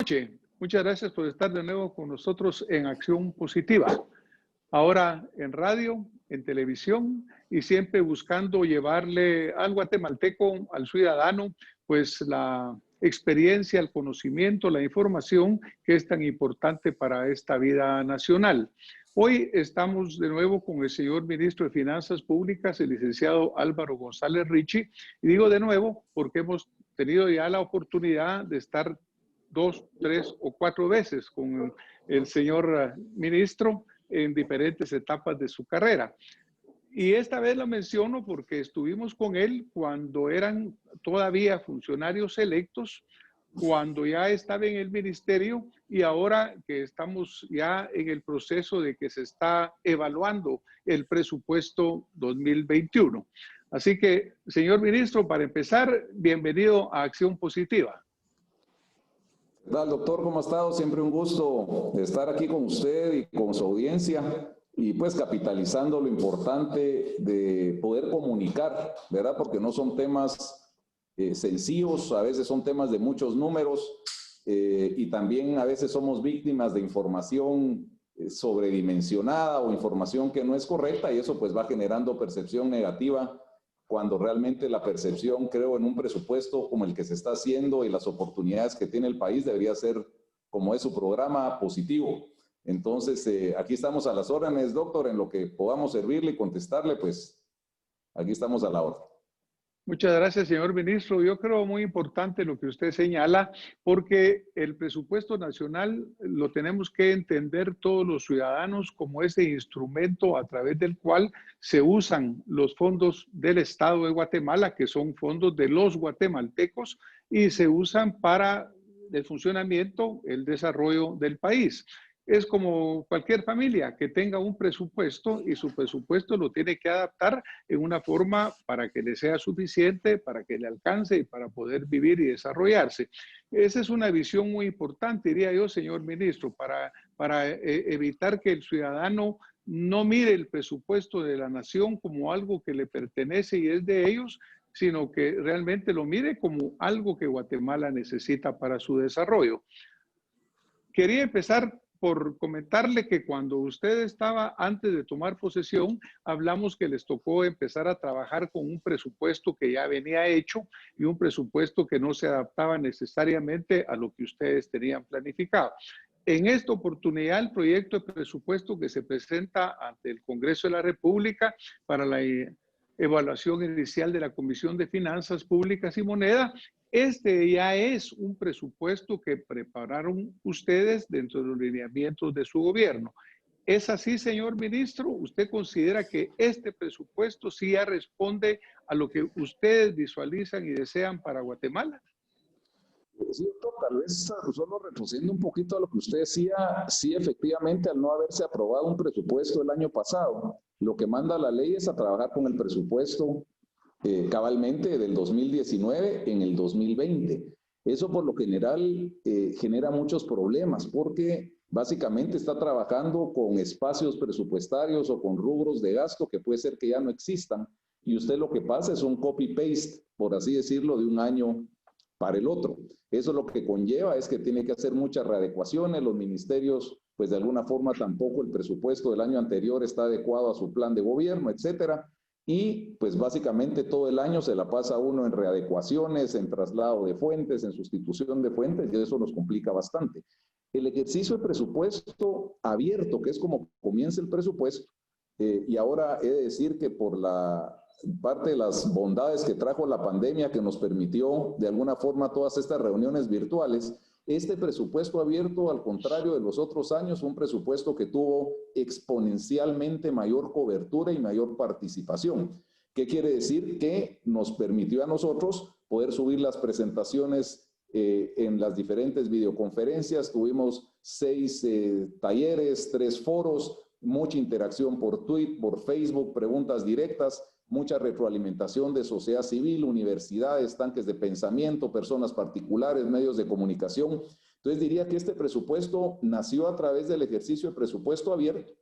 Noche. Muchas gracias por estar de nuevo con nosotros en Acción Positiva. Ahora en radio, en televisión y siempre buscando llevarle al guatemalteco, al ciudadano, pues la experiencia, el conocimiento, la información que es tan importante para esta vida nacional. Hoy estamos de nuevo con el señor ministro de Finanzas Públicas, el licenciado Álvaro González Richie, y digo de nuevo porque hemos tenido ya la oportunidad de estar 2, 3 o 4 veces con el señor ministro en diferentes etapas de su carrera. Y esta vez lo menciono porque estuvimos con él cuando eran todavía funcionarios electos, cuando ya estaba en el ministerio y ahora que estamos ya en el proceso de que se está evaluando el presupuesto 2021. Así que, señor ministro, para empezar, bienvenido a Acción Positiva. ¿Qué tal, doctor? ¿Cómo ha estado? Siempre un gusto estar aquí con usted y con su audiencia y pues capitalizando lo importante de poder comunicar, ¿verdad? Porque no son temas sencillos, a veces son temas de muchos números y también a veces somos víctimas de información sobredimensionada o información que no es correcta y eso pues va generando percepción negativa cuando realmente la percepción, creo, en un presupuesto como el que se está haciendo y las oportunidades que tiene el país debería ser, como es su programa, positivo. Entonces, aquí estamos a las órdenes, doctor, en lo que podamos servirle y contestarle, pues aquí estamos a la orden. Muchas gracias, señor ministro. Yo creo muy importante lo que usted señala, porque el presupuesto nacional lo tenemos que entender todos los ciudadanos como ese instrumento a través del cual se usan los fondos del Estado de Guatemala, que son fondos de los guatemaltecos, y se usan para el funcionamiento, el desarrollo del país. Es como cualquier familia que tenga un presupuesto y su presupuesto lo tiene que adaptar en una forma para que le sea suficiente, para que le alcance y para poder vivir y desarrollarse. Esa es una visión muy importante, diría yo, señor ministro, para evitar que el ciudadano no mire el presupuesto de la nación como algo que le pertenece y es de ellos, sino que realmente lo mire como algo que Guatemala necesita para su desarrollo. Quería empezar por comentarle que cuando usted estaba antes de tomar posesión, hablamos que les tocó empezar a trabajar con un presupuesto que ya venía hecho y un presupuesto que no se adaptaba necesariamente a lo que ustedes tenían planificado. En esta oportunidad, el proyecto de presupuesto que se presenta ante el Congreso de la República para la evaluación inicial de la Comisión de Finanzas Públicas y Moneda, este ya es un presupuesto que prepararon ustedes dentro de los lineamientos de su gobierno. ¿Es así, señor ministro? ¿Usted considera que este presupuesto sí ya responde a lo que ustedes visualizan y desean para Guatemala? Sí, doctor, tal vez solo retrocediendo un poquito a lo que usted decía, sí, efectivamente, al no haberse aprobado un presupuesto el año pasado, lo que manda la ley es a trabajar con el presupuesto cabalmente del 2019 en el 2020. Eso por lo general genera muchos problemas porque básicamente está trabajando con espacios presupuestarios o con rubros de gasto que puede ser que ya no existan y usted lo que pasa es un copy-paste, por así decirlo, de un año para el otro. Eso lo que conlleva es que tiene que hacer muchas readecuaciones, los ministerios, pues de alguna forma tampoco el presupuesto del año anterior está adecuado a su plan de gobierno, etcétera. Y pues básicamente todo el año se la pasa uno en readecuaciones, en traslado de fuentes, en sustitución de fuentes, y eso nos complica bastante. El ejercicio de presupuesto abierto, que es como comienza el presupuesto, y ahora he de decir que por la parte de las bondades que trajo la pandemia, que nos permitió de alguna forma todas estas reuniones virtuales, este presupuesto abierto, al contrario de los otros años, fue un presupuesto que tuvo exponencialmente mayor cobertura y mayor participación. ¿Qué quiere decir? Que nos permitió a nosotros poder subir las presentaciones en las diferentes videoconferencias. Tuvimos 6 talleres, 3 foros, mucha interacción por Twitter, por Facebook, preguntas directas, mucha retroalimentación de sociedad civil, universidades, tanques de pensamiento, personas particulares, medios de comunicación. Entonces diría que este presupuesto nació a través del ejercicio de presupuesto abierto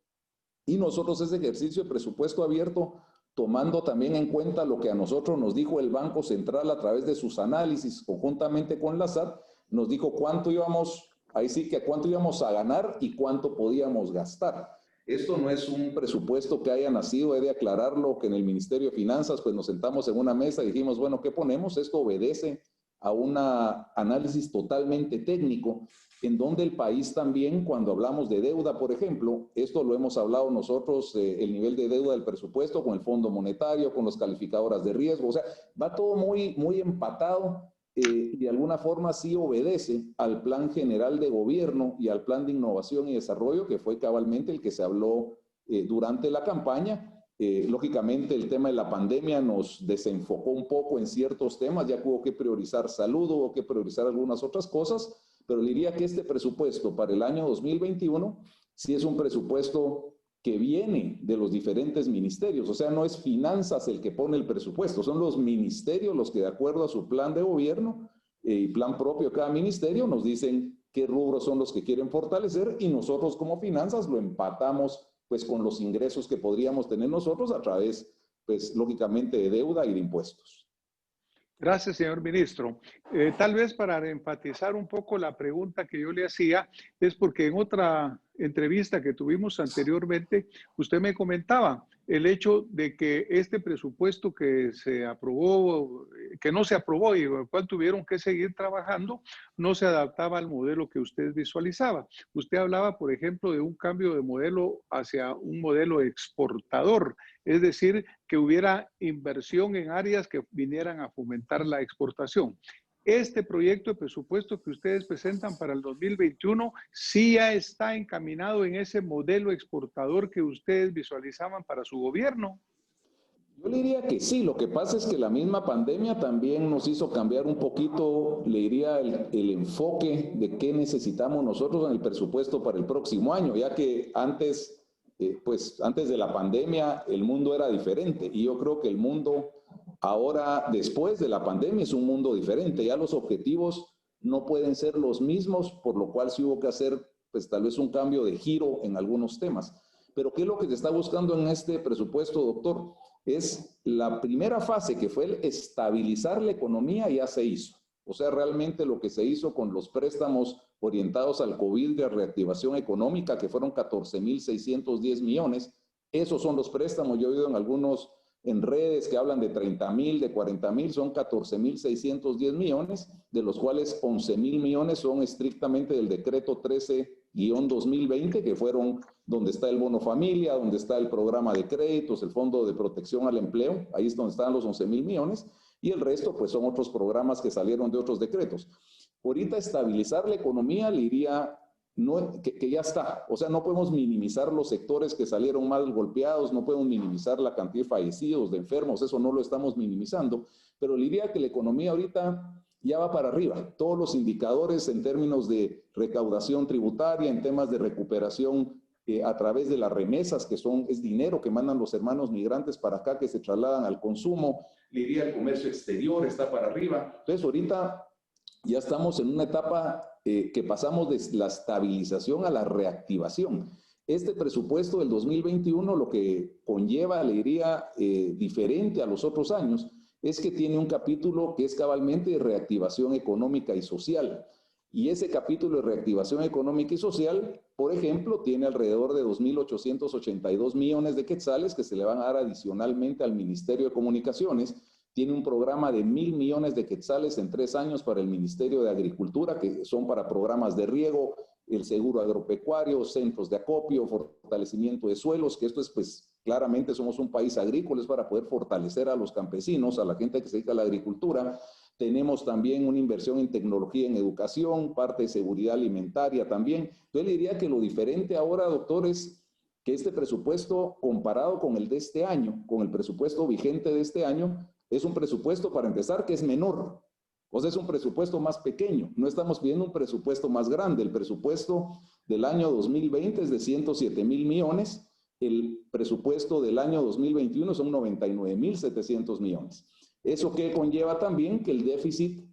y nosotros ese ejercicio de presupuesto abierto tomando también en cuenta lo que a nosotros nos dijo el Banco Central a través de sus análisis conjuntamente con la SAT, nos dijo cuánto íbamos, ahí sí que cuánto íbamos a ganar y cuánto podíamos gastar. Esto no es un presupuesto que haya nacido, he de aclararlo, que en el Ministerio de Finanzas pues nos sentamos en una mesa y dijimos, bueno, ¿qué ponemos? Esto obedece a un análisis totalmente técnico, en donde el país también, cuando hablamos de deuda, por ejemplo, esto lo hemos hablado nosotros, el nivel de deuda del presupuesto con el Fondo Monetario, con las calificadoras de riesgo, o sea, va todo muy empatado y de alguna forma sí obedece al Plan General de Gobierno y al Plan de Innovación y Desarrollo, que fue cabalmente el que se habló durante la campaña. Lógicamente el tema de la pandemia nos desenfocó un poco en ciertos temas, ya que hubo que priorizar salud, hubo que priorizar algunas otras cosas, pero diría que este presupuesto para el año 2021 sí es un presupuesto que viene de los diferentes ministerios, o sea, no es finanzas el que pone el presupuesto, son los ministerios los que de acuerdo a su plan de gobierno y plan propio de cada ministerio nos dicen qué rubros son los que quieren fortalecer y nosotros como finanzas lo empatamos pues con los ingresos que podríamos tener nosotros a través, pues lógicamente, de deuda y de impuestos. Gracias, señor ministro. Tal vez para enfatizar un poco la pregunta que yo le hacía, es porque en otra entrevista que tuvimos anteriormente, usted me comentaba el hecho de que este presupuesto que se aprobó, que no se aprobó y el cual tuvieron que seguir trabajando, no se adaptaba al modelo que usted visualizaba. Usted hablaba, por ejemplo, de un cambio de modelo hacia un modelo exportador, es decir, que hubiera inversión en áreas que vinieran a fomentar la exportación. Este proyecto de presupuesto que ustedes presentan para el 2021 sí ya está encaminado en ese modelo exportador que ustedes visualizaban para su gobierno. Yo le diría que sí, lo que pasa es que la misma pandemia también nos hizo cambiar un poquito, le diría, el enfoque de qué necesitamos nosotros en el presupuesto para el próximo año, ya que antes, pues antes de la pandemia el mundo era diferente y yo creo que el mundo ahora, después de la pandemia, es un mundo diferente, ya los objetivos no pueden ser los mismos, por lo cual sí hubo que hacer, pues tal vez un cambio de giro en algunos temas. Pero ¿qué es lo que se está buscando en este presupuesto, doctor? Es la primera fase, que fue el estabilizar la economía, ya se hizo. O sea, realmente lo que se hizo con los préstamos orientados al COVID de reactivación económica, que fueron 14.610 millones, esos son los préstamos. Yo he oído en algunos en redes que hablan de 30.000, de 40.000, son 14.610 millones, de los cuales 11.000 millones son estrictamente del decreto 13-2020, que fueron donde está el bono familia, donde está el programa de créditos, el fondo de protección al empleo, ahí es donde están los 11.000 millones, y el resto pues son otros programas que salieron de otros decretos. Ahorita estabilizar la economía le diría no, que ya está, o sea, no podemos minimizar los sectores que salieron mal golpeados, no podemos minimizar la cantidad de fallecidos, de enfermos, eso no lo estamos minimizando, pero le diría que la economía ahorita ya va para arriba. Todos los indicadores en términos de recaudación tributaria, en temas de recuperación a través de las remesas, que es dinero que mandan los hermanos migrantes para acá, que se trasladan al consumo, le diría el comercio exterior está para arriba. Entonces ahorita ya estamos en una etapa que pasamos de la estabilización a la reactivación. Este presupuesto del 2021 lo que conlleva, le diría, diferente a los otros años, es que tiene un capítulo que es cabalmente de reactivación económica y social. Y ese capítulo de reactivación económica y social, por ejemplo, tiene alrededor de 2.882 millones de quetzales que se le van a dar adicionalmente al Ministerio de Comunicaciones. Tiene un programa de 1.000 millones de quetzales en 3 años para el Ministerio de Agricultura, que son para programas de riego, el seguro agropecuario, centros de acopio, fortalecimiento de suelos, que esto es, pues, claramente somos un país agrícola, es para poder fortalecer a los campesinos, a la gente que se dedica a la agricultura. Tenemos también una inversión en tecnología, en educación, parte de seguridad alimentaria también. Entonces, le diría que lo diferente ahora, doctor, es que este presupuesto, comparado con el de este año, con el presupuesto vigente de este año, es un presupuesto, para empezar, que es menor. O sea, es un presupuesto más pequeño. No estamos pidiendo un presupuesto más grande. El presupuesto del año 2020 es de 107.000 millones. El presupuesto del año 2021 son 99.700 millones. ¿Eso qué conlleva también? Que el déficit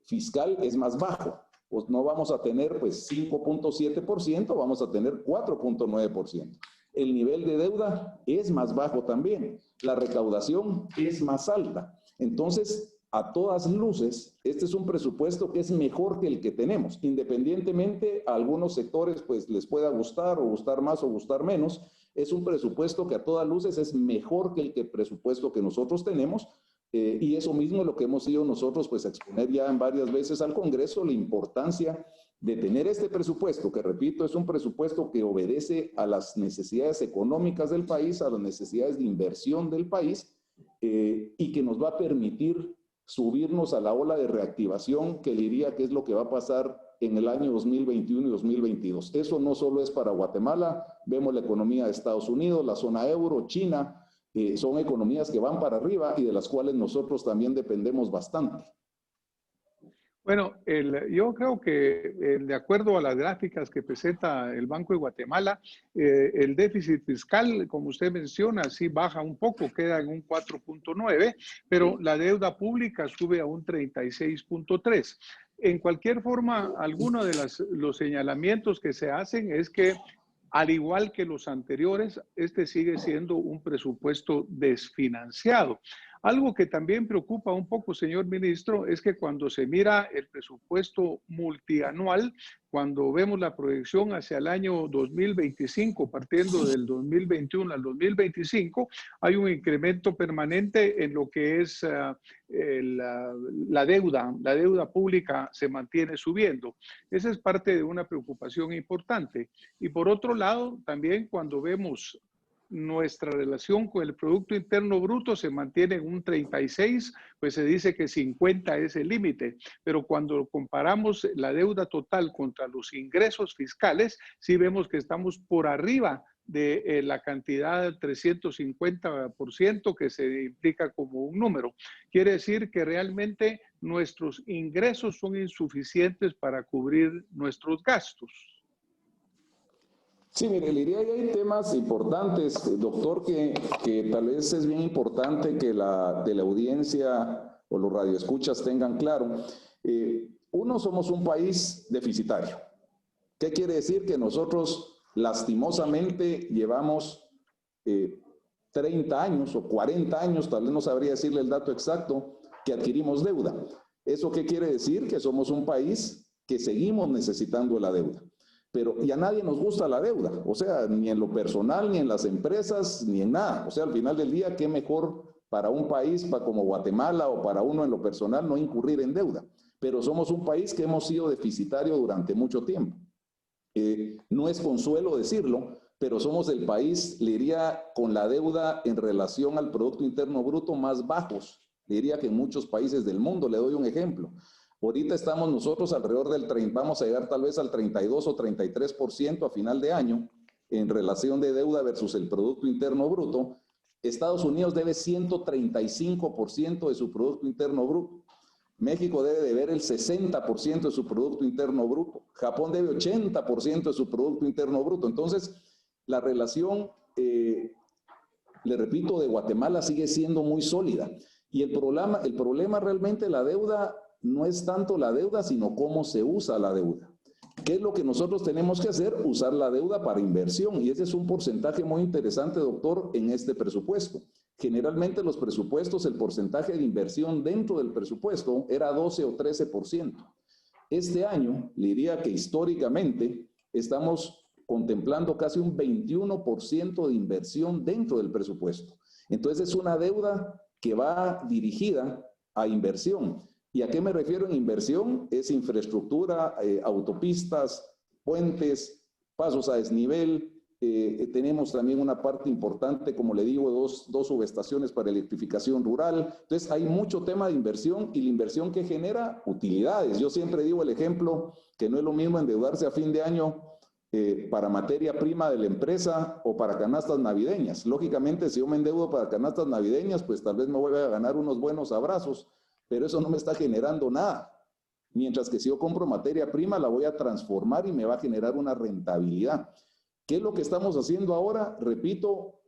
fiscal es más bajo. Pues no vamos a tener pues 5.7%, vamos a tener 4.9%. El nivel de deuda es más bajo también. La recaudación es más alta. Entonces, a todas luces, este es un presupuesto que es mejor que el que tenemos, independientemente a algunos sectores pues les pueda gustar o gustar más o gustar menos, es un presupuesto que a todas luces es mejor que el presupuesto que nosotros tenemos, y eso mismo es lo que hemos ido nosotros pues a exponer ya en varias veces al Congreso, la importancia de tener este presupuesto, que repito, es un presupuesto que obedece a las necesidades económicas del país, a las necesidades de inversión del país, y que nos va a permitir subirnos a la ola de reactivación que diría que es lo que va a pasar en el año 2021 y 2022. Eso no solo es para Guatemala, vemos la economía de Estados Unidos, la zona euro, China, son economías que van para arriba y de las cuales nosotros también dependemos bastante. Bueno, yo creo que de acuerdo a las gráficas que presenta el Banco de Guatemala, el déficit fiscal, como usted menciona, sí baja un poco, queda en un 4.9, pero la deuda pública sube a un 36.3. En cualquier forma, algunos de los señalamientos que se hacen es que, al igual que los anteriores, este sigue siendo un presupuesto desfinanciado. Algo que también preocupa un poco, señor ministro, es que cuando se mira el presupuesto multianual, cuando vemos la proyección hacia el año 2025, partiendo del 2021 al 2025, hay un incremento permanente en lo que es la deuda. La deuda pública se mantiene subiendo. Esa es parte de una preocupación importante. Y por otro lado, también cuando vemos nuestra relación con el Producto Interno Bruto se mantiene en un 36, pues se dice que 50 es el límite, pero cuando comparamos la deuda total contra los ingresos fiscales, sí vemos que estamos por arriba de la cantidad del 350% que se implica como un número. Quiere decir que realmente nuestros ingresos son insuficientes para cubrir nuestros gastos. Sí, mire, le diría que hay temas importantes, doctor, que tal vez es bien importante que de la audiencia o los radioescuchas tengan claro. Uno, somos un país deficitario. ¿Qué quiere decir? Que nosotros lastimosamente llevamos 30 años o 40 años, tal vez no sabría decirle el dato exacto, que adquirimos deuda. ¿Eso qué quiere decir? Que somos un país que seguimos necesitando la deuda. Pero y a nadie nos gusta la deuda, o sea, ni en lo personal, ni en las empresas, ni en nada. O sea, al final del día, qué mejor para un país como Guatemala o para uno en lo personal no incurrir en deuda. Pero somos un país que hemos sido deficitario durante mucho tiempo. No es consuelo decirlo, pero somos el país, le diría, con la deuda en relación al Producto Interno Bruto más bajos. Le diría que en muchos países del mundo, le doy un ejemplo. Ahorita estamos nosotros alrededor del 30, vamos a llegar tal vez al 32 o 33% a final de año en relación de deuda versus el Producto Interno Bruto. Estados Unidos debe 135% de su Producto Interno Bruto. México debe deber el 60% de su Producto Interno Bruto. Japón debe 80% de su Producto Interno Bruto. Entonces, la relación, le repito, de Guatemala sigue siendo muy sólida. Y el problema realmente de la deuda no es tanto la deuda, sino cómo se usa la deuda. ¿Qué es lo que nosotros tenemos que hacer? Usar la deuda para inversión. Y ese es un porcentaje muy interesante, doctor, en este presupuesto. Generalmente los presupuestos, el porcentaje de inversión dentro del presupuesto era 12 o 13%. Este año, le diría que históricamente estamos contemplando casi un 21% de inversión dentro del presupuesto. Entonces es una deuda que va dirigida a inversión. ¿Y a qué me refiero en inversión? Es infraestructura, autopistas, puentes, pasos a desnivel. Tenemos también una parte importante, como le digo, dos subestaciones para electrificación rural. Entonces hay mucho tema de inversión y la inversión que genera utilidades. Yo siempre digo el ejemplo que no es lo mismo endeudarse a fin de año para materia prima de la empresa o para canastas navideñas. Lógicamente, si yo me endeudo para canastas navideñas, pues tal vez me voy a ganar unos buenos abrazos, pero eso no me está generando nada. Mientras que si yo compro materia prima, la voy a transformar y me va a generar una rentabilidad. ¿Qué es lo que estamos haciendo ahora? Repito,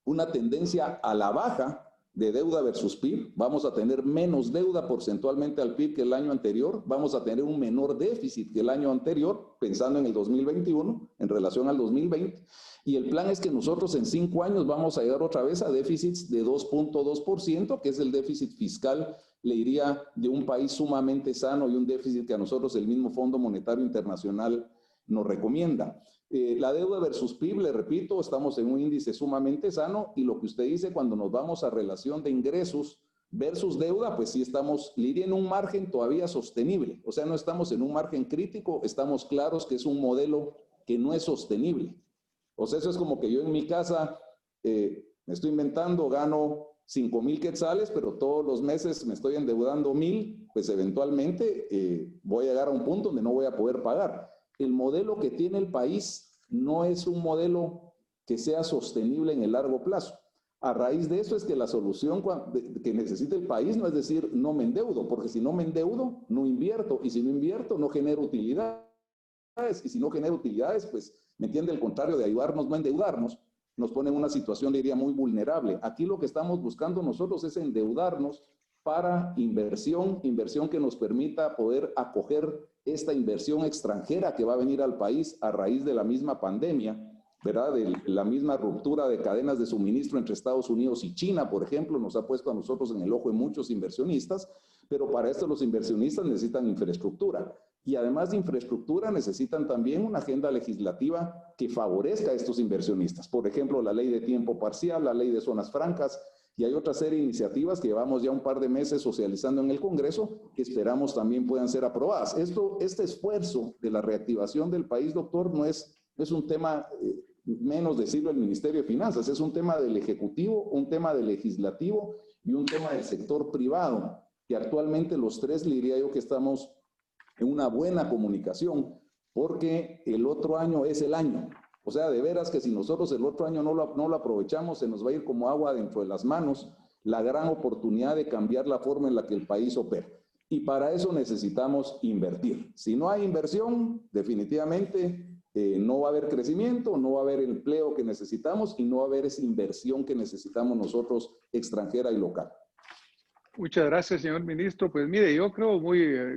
una tendencia a la baja de deuda versus PIB. Vamos a tener menos deuda porcentualmente al PIB que el año anterior. Vamos a tener un menor déficit que el año anterior, pensando en el 2021 en relación al 2020. Y el plan es que nosotros en 5 años vamos a llegar otra vez a déficits de 2.2%, que es el déficit fiscal le diría, de un país sumamente sano y un déficit que a nosotros el mismo Fondo Monetario Internacional nos recomienda. La deuda versus PIB, le repito, estamos en un índice sumamente sano, y lo que usted dice, cuando nos vamos a relación de ingresos versus deuda, pues sí estamos, le diría, en un margen todavía sostenible. O sea, no estamos en un margen crítico, estamos claros que es un modelo que no es sostenible. O sea, eso es como que yo en mi casa me estoy inventando, gano 5,000 quetzales, pero todos los meses me estoy endeudando 1,000, pues eventualmente voy a llegar a un punto donde no voy a poder pagar. El modelo que tiene el país no es un modelo que sea sostenible en el largo plazo. A raíz de eso es que la solución que necesita el país no es decir, no me endeudo, porque si no me endeudo, no invierto, y si no invierto, no genero utilidades, y si no genero utilidades, pues, ¿me entiende? El contrario de ayudarnos, no endeudarnos, nos pone en una situación, diría, muy vulnerable. Aquí lo que estamos buscando nosotros es endeudarnos para inversión que nos permita poder acoger esta inversión extranjera que va a venir al país a raíz de la misma pandemia, ¿verdad? De la misma ruptura de cadenas de suministro entre Estados Unidos y China, por ejemplo, nos ha puesto a nosotros en el ojo de muchos inversionistas, pero para esto los inversionistas necesitan infraestructura. Y además de infraestructura, necesitan también una agenda legislativa que favorezca a estos inversionistas. Por ejemplo, la ley de tiempo parcial, la ley de zonas francas, y hay otra serie de iniciativas que llevamos ya un par de meses socializando en el Congreso, que esperamos también puedan ser aprobadas. Este esfuerzo de la reactivación del país, doctor, no es un tema menos decirlo el Ministerio de Finanzas, es un tema del Ejecutivo, un tema del Legislativo y un tema del sector privado, que actualmente los tres, le diría yo, que estamos en una buena comunicación, porque el otro año es el año. O sea, de veras que si nosotros el otro año no lo aprovechamos, se nos va a ir como agua dentro de las manos la gran oportunidad de cambiar la forma en la que el país opera. Y para eso necesitamos invertir. Si no hay inversión, definitivamente no va a haber crecimiento, no va a haber empleo que necesitamos, y no va a haber esa inversión que necesitamos nosotros, extranjera y local. Muchas gracias, señor ministro. Pues mire, yo creo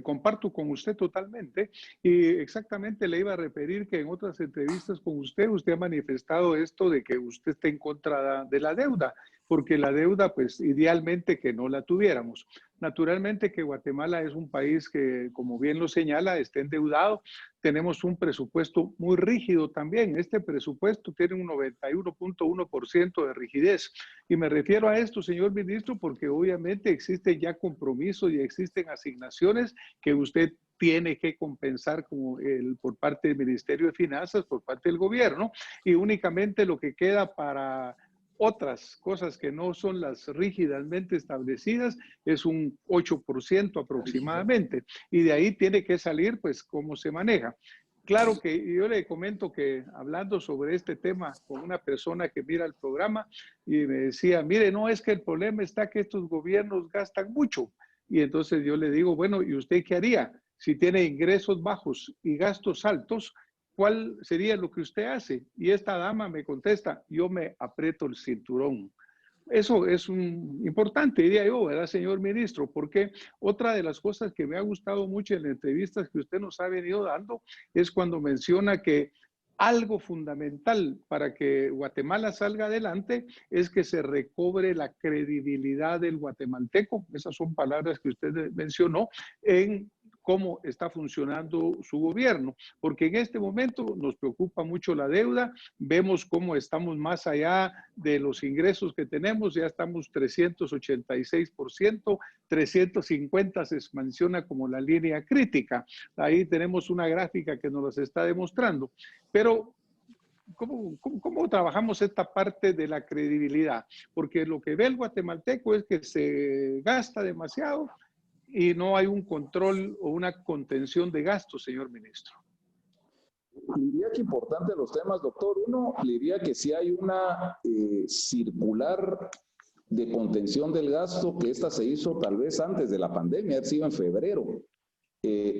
comparto con usted totalmente, y exactamente le iba a referir que en otras entrevistas con usted ha manifestado esto de que usted está en contra de la deuda, porque la deuda, pues idealmente que no la tuviéramos. Naturalmente que Guatemala es un país que, como bien lo señala, está endeudado. Tenemos un presupuesto muy rígido también. Este presupuesto tiene un 91.1% de rigidez. Y me refiero a esto, señor ministro, porque obviamente existen ya compromisos y existen asignaciones que usted tiene que compensar por parte del Ministerio de Finanzas, por parte del gobierno, y únicamente lo que queda para otras cosas que no son las rígidamente establecidas es un 8% aproximadamente, y de ahí tiene que salir pues cómo se maneja. Claro que yo le comento que hablando sobre este tema con una persona que mira el programa, y me decía, mire, no, es que el problema está que estos gobiernos gastan mucho. Y entonces yo le digo, bueno, ¿y usted qué haría? Si tiene ingresos bajos y gastos altos, ¿cuál sería lo que usted hace? Y esta dama me contesta, yo me aprieto el cinturón. Eso es importante, diría yo, ¿verdad, señor ministro? Porque otra de las cosas que me ha gustado mucho en las entrevistas que usted nos ha venido dando es cuando menciona que algo fundamental para que Guatemala salga adelante es que se recobre la credibilidad del guatemalteco. Esas son palabras que usted mencionó en cómo está funcionando su gobierno, porque en este momento nos preocupa mucho la deuda, vemos cómo estamos más allá de los ingresos que tenemos, ya estamos 386%, 350 se menciona como la línea crítica, ahí tenemos una gráfica que nos lo está demostrando, pero ¿cómo trabajamos esta parte de la credibilidad? Porque lo que ve el guatemalteco es que se gasta demasiado y no hay un control o una contención de gastos, señor ministro. Le diría que importante los temas, doctor. Uno, le diría que si hay una circular de contención del gasto, que esta se hizo tal vez antes de la pandemia, ha sido en febrero,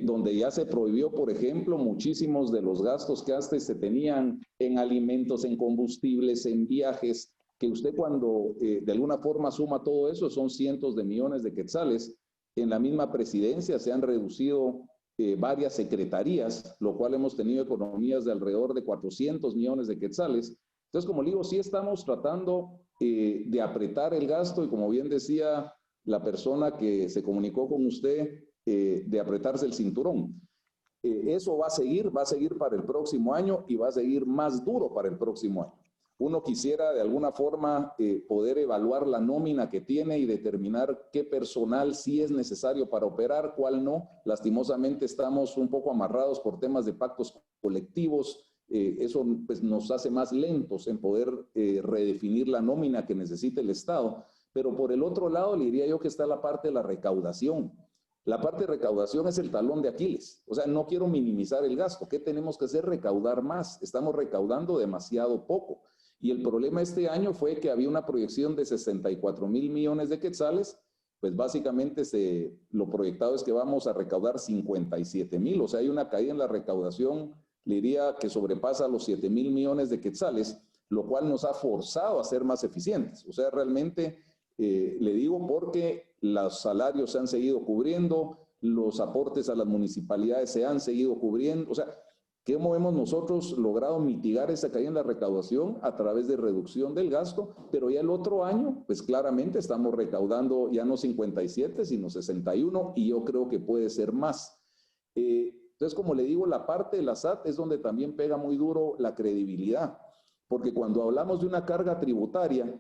donde ya se prohibió, por ejemplo, muchísimos de los gastos que antes se tenían en alimentos, en combustibles, en viajes, que usted cuando de alguna forma suma todo eso, son cientos de millones de quetzales. En la misma presidencia se han reducido varias secretarías, lo cual hemos tenido economías de alrededor de 400 millones de quetzales. Entonces, como le digo, sí estamos tratando de apretar el gasto, y como bien decía la persona que se comunicó con usted de apretarse el cinturón. Eso va a seguir para el próximo año y va a seguir más duro para el próximo año. Uno quisiera de alguna forma poder evaluar la nómina que tiene y determinar qué personal sí es necesario para operar, cuál no. Lastimosamente estamos un poco amarrados por temas de pactos colectivos. Eso pues, nos hace más lentos en poder redefinir la nómina que necesita el Estado. Pero por el otro lado, le diría yo que está la parte de la recaudación. La parte de recaudación es el talón de Aquiles. O sea, no quiero minimizar el gasto. ¿Qué tenemos que hacer? Recaudar más. Estamos recaudando demasiado poco. Y el problema este año fue que había una proyección de 64,000 millones de quetzales. Pues básicamente lo proyectado es que vamos a recaudar 57,000. O sea, hay una caída en la recaudación, le diría que sobrepasa los 7,000 millones de quetzales, lo cual nos ha forzado a ser más eficientes. O sea, realmente le digo porque los salarios se han seguido cubriendo, los aportes a las municipalidades se han seguido cubriendo. O sea, ¿cómo hemos nosotros logrado mitigar esa caída en la recaudación? A través de reducción del gasto, pero ya el otro año, pues claramente estamos recaudando ya no 57, sino 61, y yo creo que puede ser más. Entonces, como le digo, la parte de la SAT es donde también pega muy duro la credibilidad, porque cuando hablamos de una carga tributaria,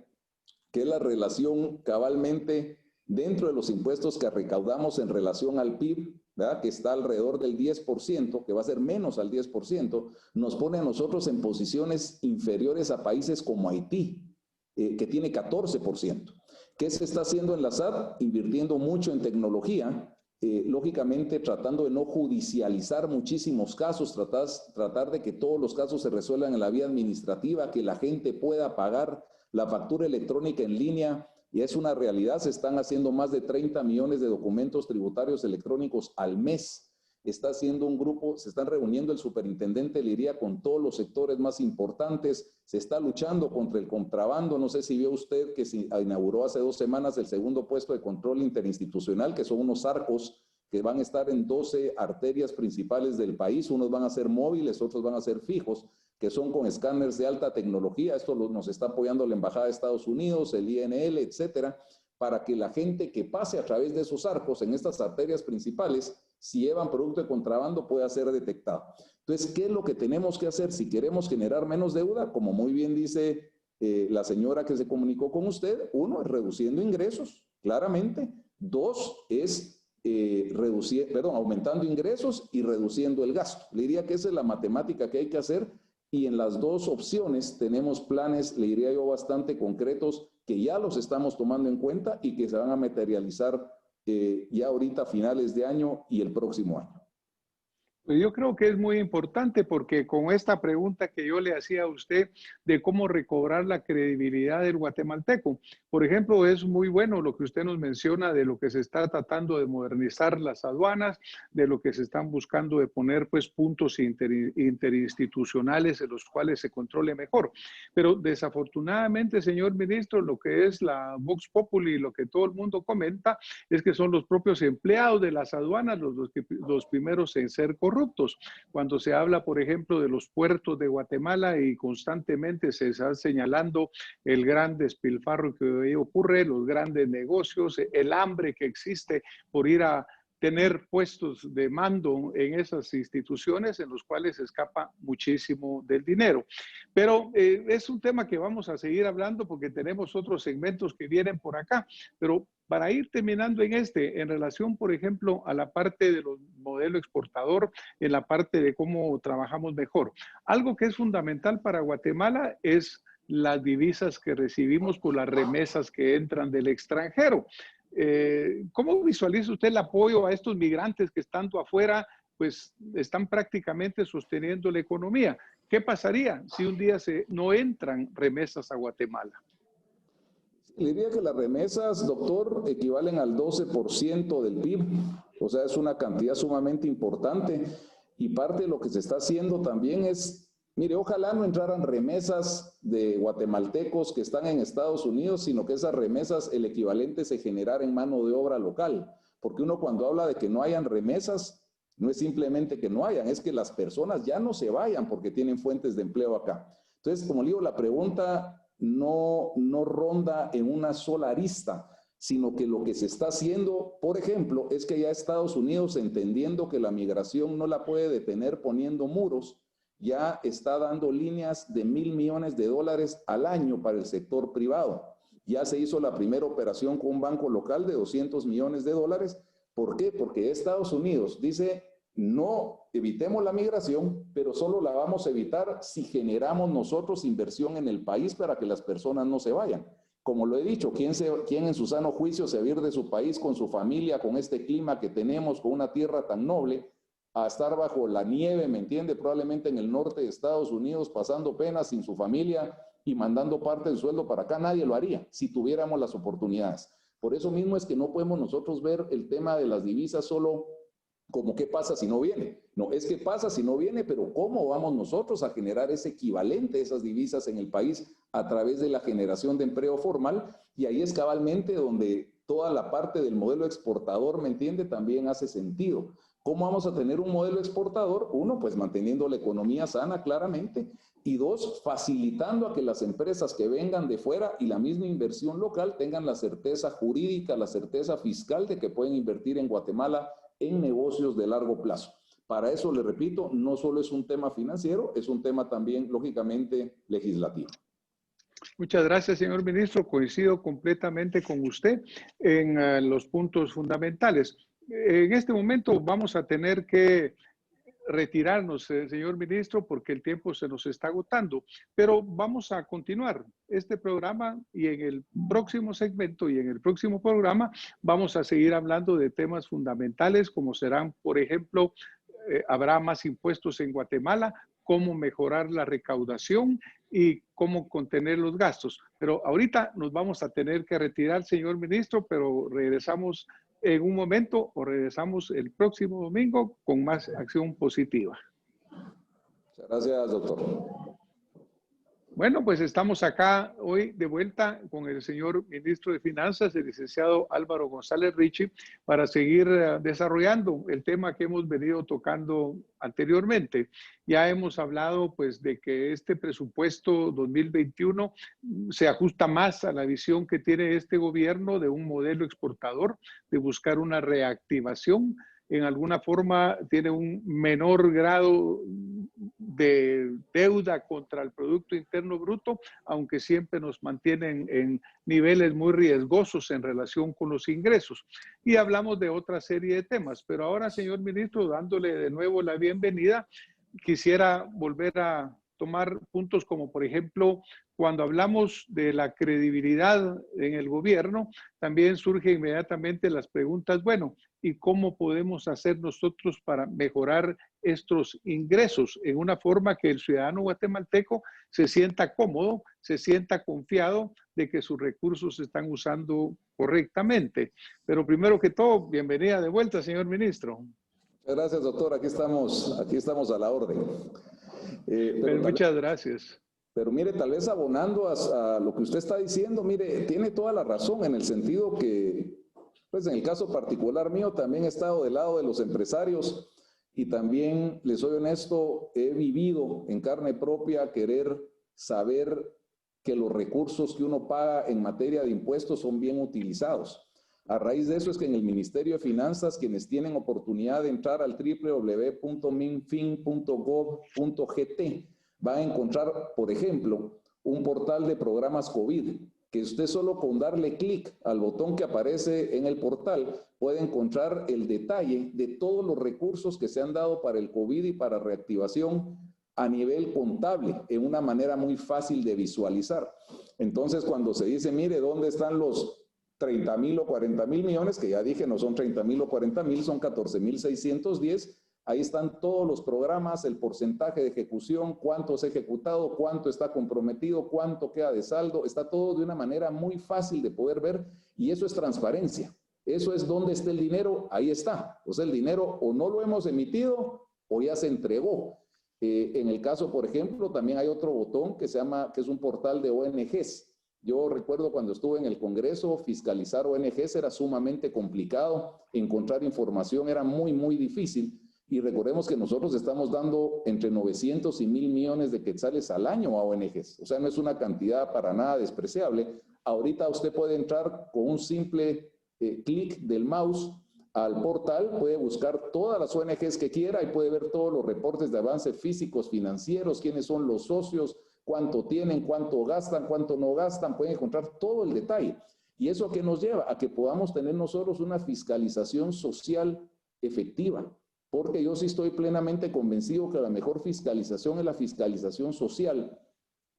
que es la relación cabalmente dentro de los impuestos que recaudamos en relación al PIB, ¿verdad?, que está alrededor del 10%, que va a ser menos al 10%, nos pone a nosotros en posiciones inferiores a países como Haití, que tiene 14%. ¿Qué se está haciendo en la SAT? Invirtiendo mucho en tecnología, lógicamente tratando de no judicializar muchísimos casos, tratar de que todos los casos se resuelvan en la vía administrativa, que la gente pueda pagar la factura electrónica en línea. Y es una realidad, se están haciendo más de 30 millones de documentos tributarios electrónicos al mes. Está haciendo un grupo, se están reuniendo el superintendente, le diría, con todos los sectores más importantes. Se está luchando contra el contrabando. No sé si vio usted que se inauguró hace 2 semanas el segundo puesto de control interinstitucional, que son unos arcos que van a estar en 12 arterias principales del país. Unos van a ser móviles, otros van a ser fijos, que son con escáneres de alta tecnología. Esto nos está apoyando la Embajada de Estados Unidos, el INL, etcétera, para que la gente que pase a través de esos arcos en estas arterias principales, si llevan producto de contrabando, pueda ser detectado. Entonces, ¿qué es lo que tenemos que hacer si queremos generar menos deuda? Como muy bien dice la señora que se comunicó con usted, 1 es reduciendo ingresos, claramente. 2 es aumentando ingresos y reduciendo el gasto. Le diría que esa es la matemática que hay que hacer, y en las 2 opciones tenemos planes, le diría yo, bastante concretos, que ya los estamos tomando en cuenta y que se van a materializar ya ahorita a finales de año y el próximo año. Pues yo creo que es muy importante porque con esta pregunta que yo le hacía a usted de cómo recobrar la credibilidad del guatemalteco, por ejemplo, es muy bueno lo que usted nos menciona de lo que se está tratando de modernizar las aduanas, de lo que se están buscando de poner pues puntos interinstitucionales en los cuales se controle mejor. Pero desafortunadamente, señor ministro, lo que es la Vox Populi, lo que todo el mundo comenta, es que son los propios empleados de las aduanas los primeros en ser corruptos. Cuando se habla, por ejemplo, de los puertos de Guatemala y constantemente se está señalando el gran despilfarro que hoy ocurre, los grandes negocios, el hambre que existe por ir a tener puestos de mando en esas instituciones en los cuales se escapa muchísimo del dinero. Pero es un tema que vamos a seguir hablando porque tenemos otros segmentos que vienen por acá. Pero para ir terminando en relación, por ejemplo, a la parte de los modelo exportador, en la parte de cómo trabajamos mejor. Algo que es fundamental para Guatemala es las divisas que recibimos por las remesas que entran del extranjero. ¿Cómo visualiza usted el apoyo a estos migrantes que estando afuera, pues están prácticamente sosteniendo la economía? ¿Qué pasaría si un día no entran remesas a Guatemala? Le diría que las remesas, doctor, equivalen al 12% del PIB, o sea, es una cantidad sumamente importante, y parte de lo que se está haciendo también es, mire, ojalá no entraran remesas de guatemaltecos que están en Estados Unidos, sino que esas remesas, el equivalente se generara en mano de obra local, porque uno cuando habla de que no hayan remesas, no es simplemente que no hayan, es que las personas ya no se vayan porque tienen fuentes de empleo acá. Entonces, como le digo, la pregunta no ronda en una sola arista, sino que lo que se está haciendo, por ejemplo, es que ya Estados Unidos, entendiendo que la migración no la puede detener poniendo muros, ya está dando líneas de $1.000 millones al año para el sector privado. Ya se hizo la primera operación con un banco local de $200 millones. ¿Por qué? Porque Estados Unidos dice, no evitemos la migración, pero solo la vamos a evitar si generamos nosotros inversión en el país para que las personas no se vayan. Como lo he dicho, ¿quién en su sano juicio se va a ir de su país con su familia, con este clima que tenemos, con una tierra tan noble, a estar bajo la nieve, ¿me entiende? Probablemente en el norte de Estados Unidos, pasando penas sin su familia y mandando parte del sueldo para acá. Nadie lo haría si tuviéramos las oportunidades. Por eso mismo es que no podemos nosotros ver el tema de las divisas solo como qué pasa si no viene. No, es qué pasa si no viene, pero cómo vamos nosotros a generar ese equivalente de esas divisas en el país a través de la generación de empleo formal. Y ahí es cabalmente donde toda la parte del modelo exportador, ¿me entiende?, también hace sentido. ¿Cómo vamos a tener un modelo exportador? Uno, pues manteniendo la economía sana, claramente. Y dos, facilitando a que las empresas que vengan de fuera y la misma inversión local tengan la certeza jurídica, la certeza fiscal de que pueden invertir en Guatemala en negocios de largo plazo. Para eso, le repito, no solo es un tema financiero, es un tema también, lógicamente, legislativo. Muchas gracias, señor ministro. Coincido completamente con usted en los puntos fundamentales. En este momento vamos a tener que retirarnos, señor ministro, porque el tiempo se nos está agotando, pero vamos a continuar este programa y en el próximo segmento y en el próximo programa vamos a seguir hablando de temas fundamentales como serán, por ejemplo, habrá más impuestos en Guatemala, cómo mejorar la recaudación y cómo contener los gastos. Pero ahorita nos vamos a tener que retirar, señor ministro, pero regresamos en un momento o regresamos el próximo domingo con más acción positiva. Muchas gracias, doctor. Bueno, pues estamos acá hoy de vuelta con el señor ministro de Finanzas, el licenciado Álvaro González Richie, para seguir desarrollando el tema que hemos venido tocando anteriormente. Ya hemos hablado pues de que este presupuesto 2021 se ajusta más a la visión que tiene este gobierno de un modelo exportador, de buscar una reactivación. En alguna forma tiene un menor grado de deuda contra el Producto Interno Bruto, aunque siempre nos mantienen en niveles muy riesgosos en relación con los ingresos. Y hablamos de otra serie de temas. Pero ahora, señor ministro, dándole de nuevo la bienvenida, quisiera volver a tomar puntos como, por ejemplo, cuando hablamos de la credibilidad en el gobierno, también surgen inmediatamente las preguntas, bueno, ¿y cómo podemos hacer nosotros para mejorar estos ingresos en una forma que el ciudadano guatemalteco se sienta cómodo, se sienta confiado de que sus recursos se están usando correctamente? Pero primero que todo, bienvenida de vuelta, señor ministro. Muchas gracias, doctor. Aquí estamos a la orden. Muchas gracias. Pero mire, tal vez abonando a lo que usted está diciendo, mire, tiene toda la razón en el sentido que, pues en el caso particular mío, también he estado del lado de los empresarios y también, les soy honesto, he vivido en carne propia querer saber que los recursos que uno paga en materia de impuestos son bien utilizados. A raíz de eso es que en el Ministerio de Finanzas, quienes tienen oportunidad de entrar al www.minfin.gov.gt, van a encontrar, por ejemplo, un portal de programas COVID, que usted solo con darle clic al botón que aparece en el portal puede encontrar el detalle de todos los recursos que se han dado para el COVID y para reactivación a nivel contable, en una manera muy fácil de visualizar. Entonces, cuando se dice, mire, ¿dónde están los 30,000 o 40,000 millones? Que ya dije, no son 30,000 o 40,000, son 14,610. Ahí están todos los programas, el porcentaje de ejecución, cuánto se ha ejecutado, cuánto está comprometido, cuánto queda de saldo. Está todo de una manera muy fácil de poder ver y eso es transparencia. Eso es dónde está el dinero, ahí está. O sea, el dinero o no lo hemos emitido o ya se entregó. En el caso, por ejemplo, también hay otro botón que es un portal de ONGs. Yo recuerdo cuando estuve en el Congreso, fiscalizar ONGs era sumamente complicado, encontrar información era muy, muy difícil. Y recordemos que nosotros estamos dando entre 900 y 1,000 millones de quetzales al año a ONGs. O sea, no es una cantidad para nada despreciable. Ahorita usted puede entrar con un simple clic del mouse al portal, puede buscar todas las ONGs que quiera y puede ver todos los reportes de avance físicos, financieros, quiénes son los socios, cuánto tienen, cuánto gastan, cuánto no gastan, pueden encontrar todo el detalle. ¿Y eso a qué nos lleva? A que podamos tener nosotros una fiscalización social efectiva, porque yo sí estoy plenamente convencido que la mejor fiscalización es la fiscalización social,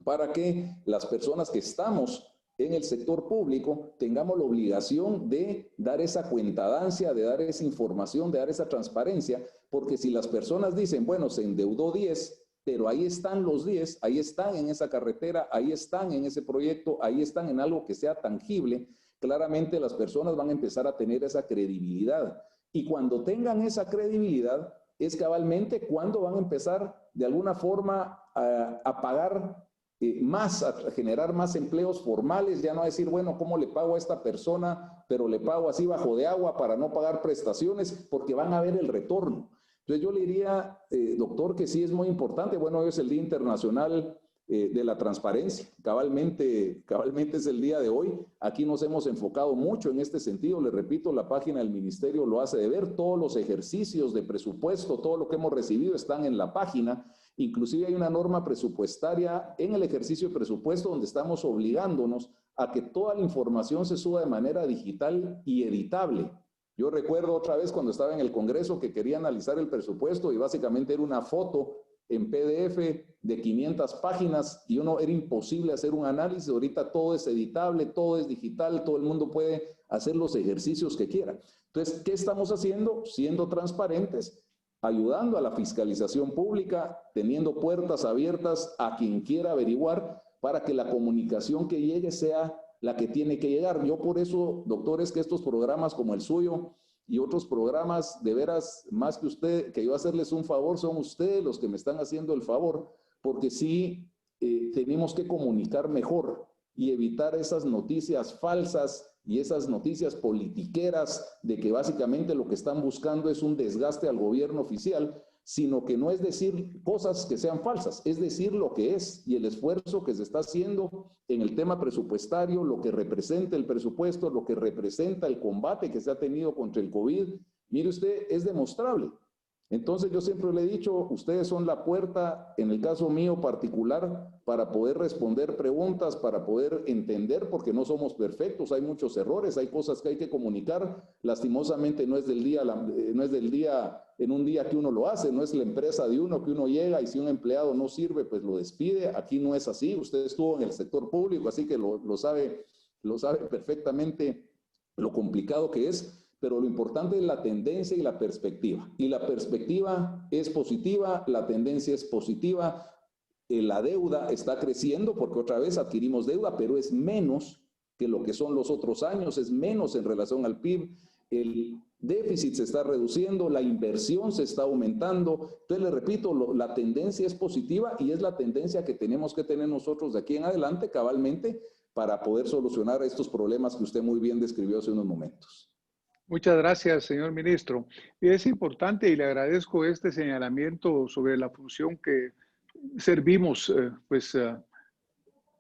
para que las personas que estamos en el sector público tengamos la obligación de dar esa cuentadancia, de dar esa información, de dar esa transparencia, porque si las personas dicen, bueno, se endeudó 10, pero ahí están los 10, ahí están en esa carretera, ahí están en ese proyecto, ahí están en algo que sea tangible, claramente las personas van a empezar a tener esa credibilidad. Y cuando tengan esa credibilidad, es cabalmente cuando van a empezar de alguna forma a pagar más, a generar más empleos formales, ya no a decir, bueno, ¿cómo le pago a esta persona? Pero le pago así bajo de agua para no pagar prestaciones, porque van a ver el retorno. Entonces yo le diría, doctor, que sí es muy importante. Bueno, hoy es el Día Internacional de la Transparencia. Cabalmente es el día de hoy. Aquí nos hemos enfocado mucho en este sentido. Le repito, la página del ministerio lo hace de ver. Todos los ejercicios de presupuesto, todo lo que hemos recibido están en la página. Inclusive hay una norma presupuestaria en el ejercicio de presupuesto donde estamos obligándonos a que toda la información se suba de manera digital y editable. Yo recuerdo otra vez cuando estaba en el Congreso que quería analizar el presupuesto y básicamente era una foto en PDF de 500 páginas y era imposible hacer un análisis. Ahorita todo es editable, todo es digital, todo el mundo puede hacer los ejercicios que quiera. Entonces, ¿qué estamos haciendo? Siendo transparentes, ayudando a la fiscalización pública, teniendo puertas abiertas a quien quiera averiguar para que la comunicación que llegue sea la que tiene que llegar. Yo por eso, doctores, que estos programas como el suyo y otros programas, de veras, más que usted, que yo hacerles un favor, son ustedes los que me están haciendo el favor, porque sí tenemos que comunicar mejor y evitar esas noticias falsas y esas noticias politiqueras de que básicamente lo que están buscando es un desgaste al gobierno oficial, sino que no es decir cosas que sean falsas, es decir lo que es y el esfuerzo que se está haciendo en el tema presupuestario, lo que representa el presupuesto, lo que representa el combate que se ha tenido contra el COVID. Mire usted, es demostrable. Entonces yo siempre le he dicho, ustedes son la puerta, en el caso mío particular, para poder responder preguntas, para poder entender, porque no somos perfectos, hay muchos errores, hay cosas que hay que comunicar. Lastimosamente no es del día en un día que uno lo hace, no es la empresa de uno que uno llega y si un empleado no sirve, pues lo despide. Aquí no es así, usted estuvo en el sector público, así que lo sabe perfectamente lo complicado que es. Pero lo importante es la tendencia y la perspectiva. Y la perspectiva es positiva, la tendencia es positiva, la deuda está creciendo porque otra vez adquirimos deuda, pero es menos que lo que son los otros años, es menos en relación al PIB, el déficit se está reduciendo, la inversión se está aumentando. Entonces, le repito, la tendencia es positiva y es la tendencia que tenemos que tener nosotros de aquí en adelante, cabalmente, para poder solucionar estos problemas que usted muy bien describió hace unos momentos. Muchas gracias, señor ministro. Y es importante y le agradezco este señalamiento sobre la función que servimos,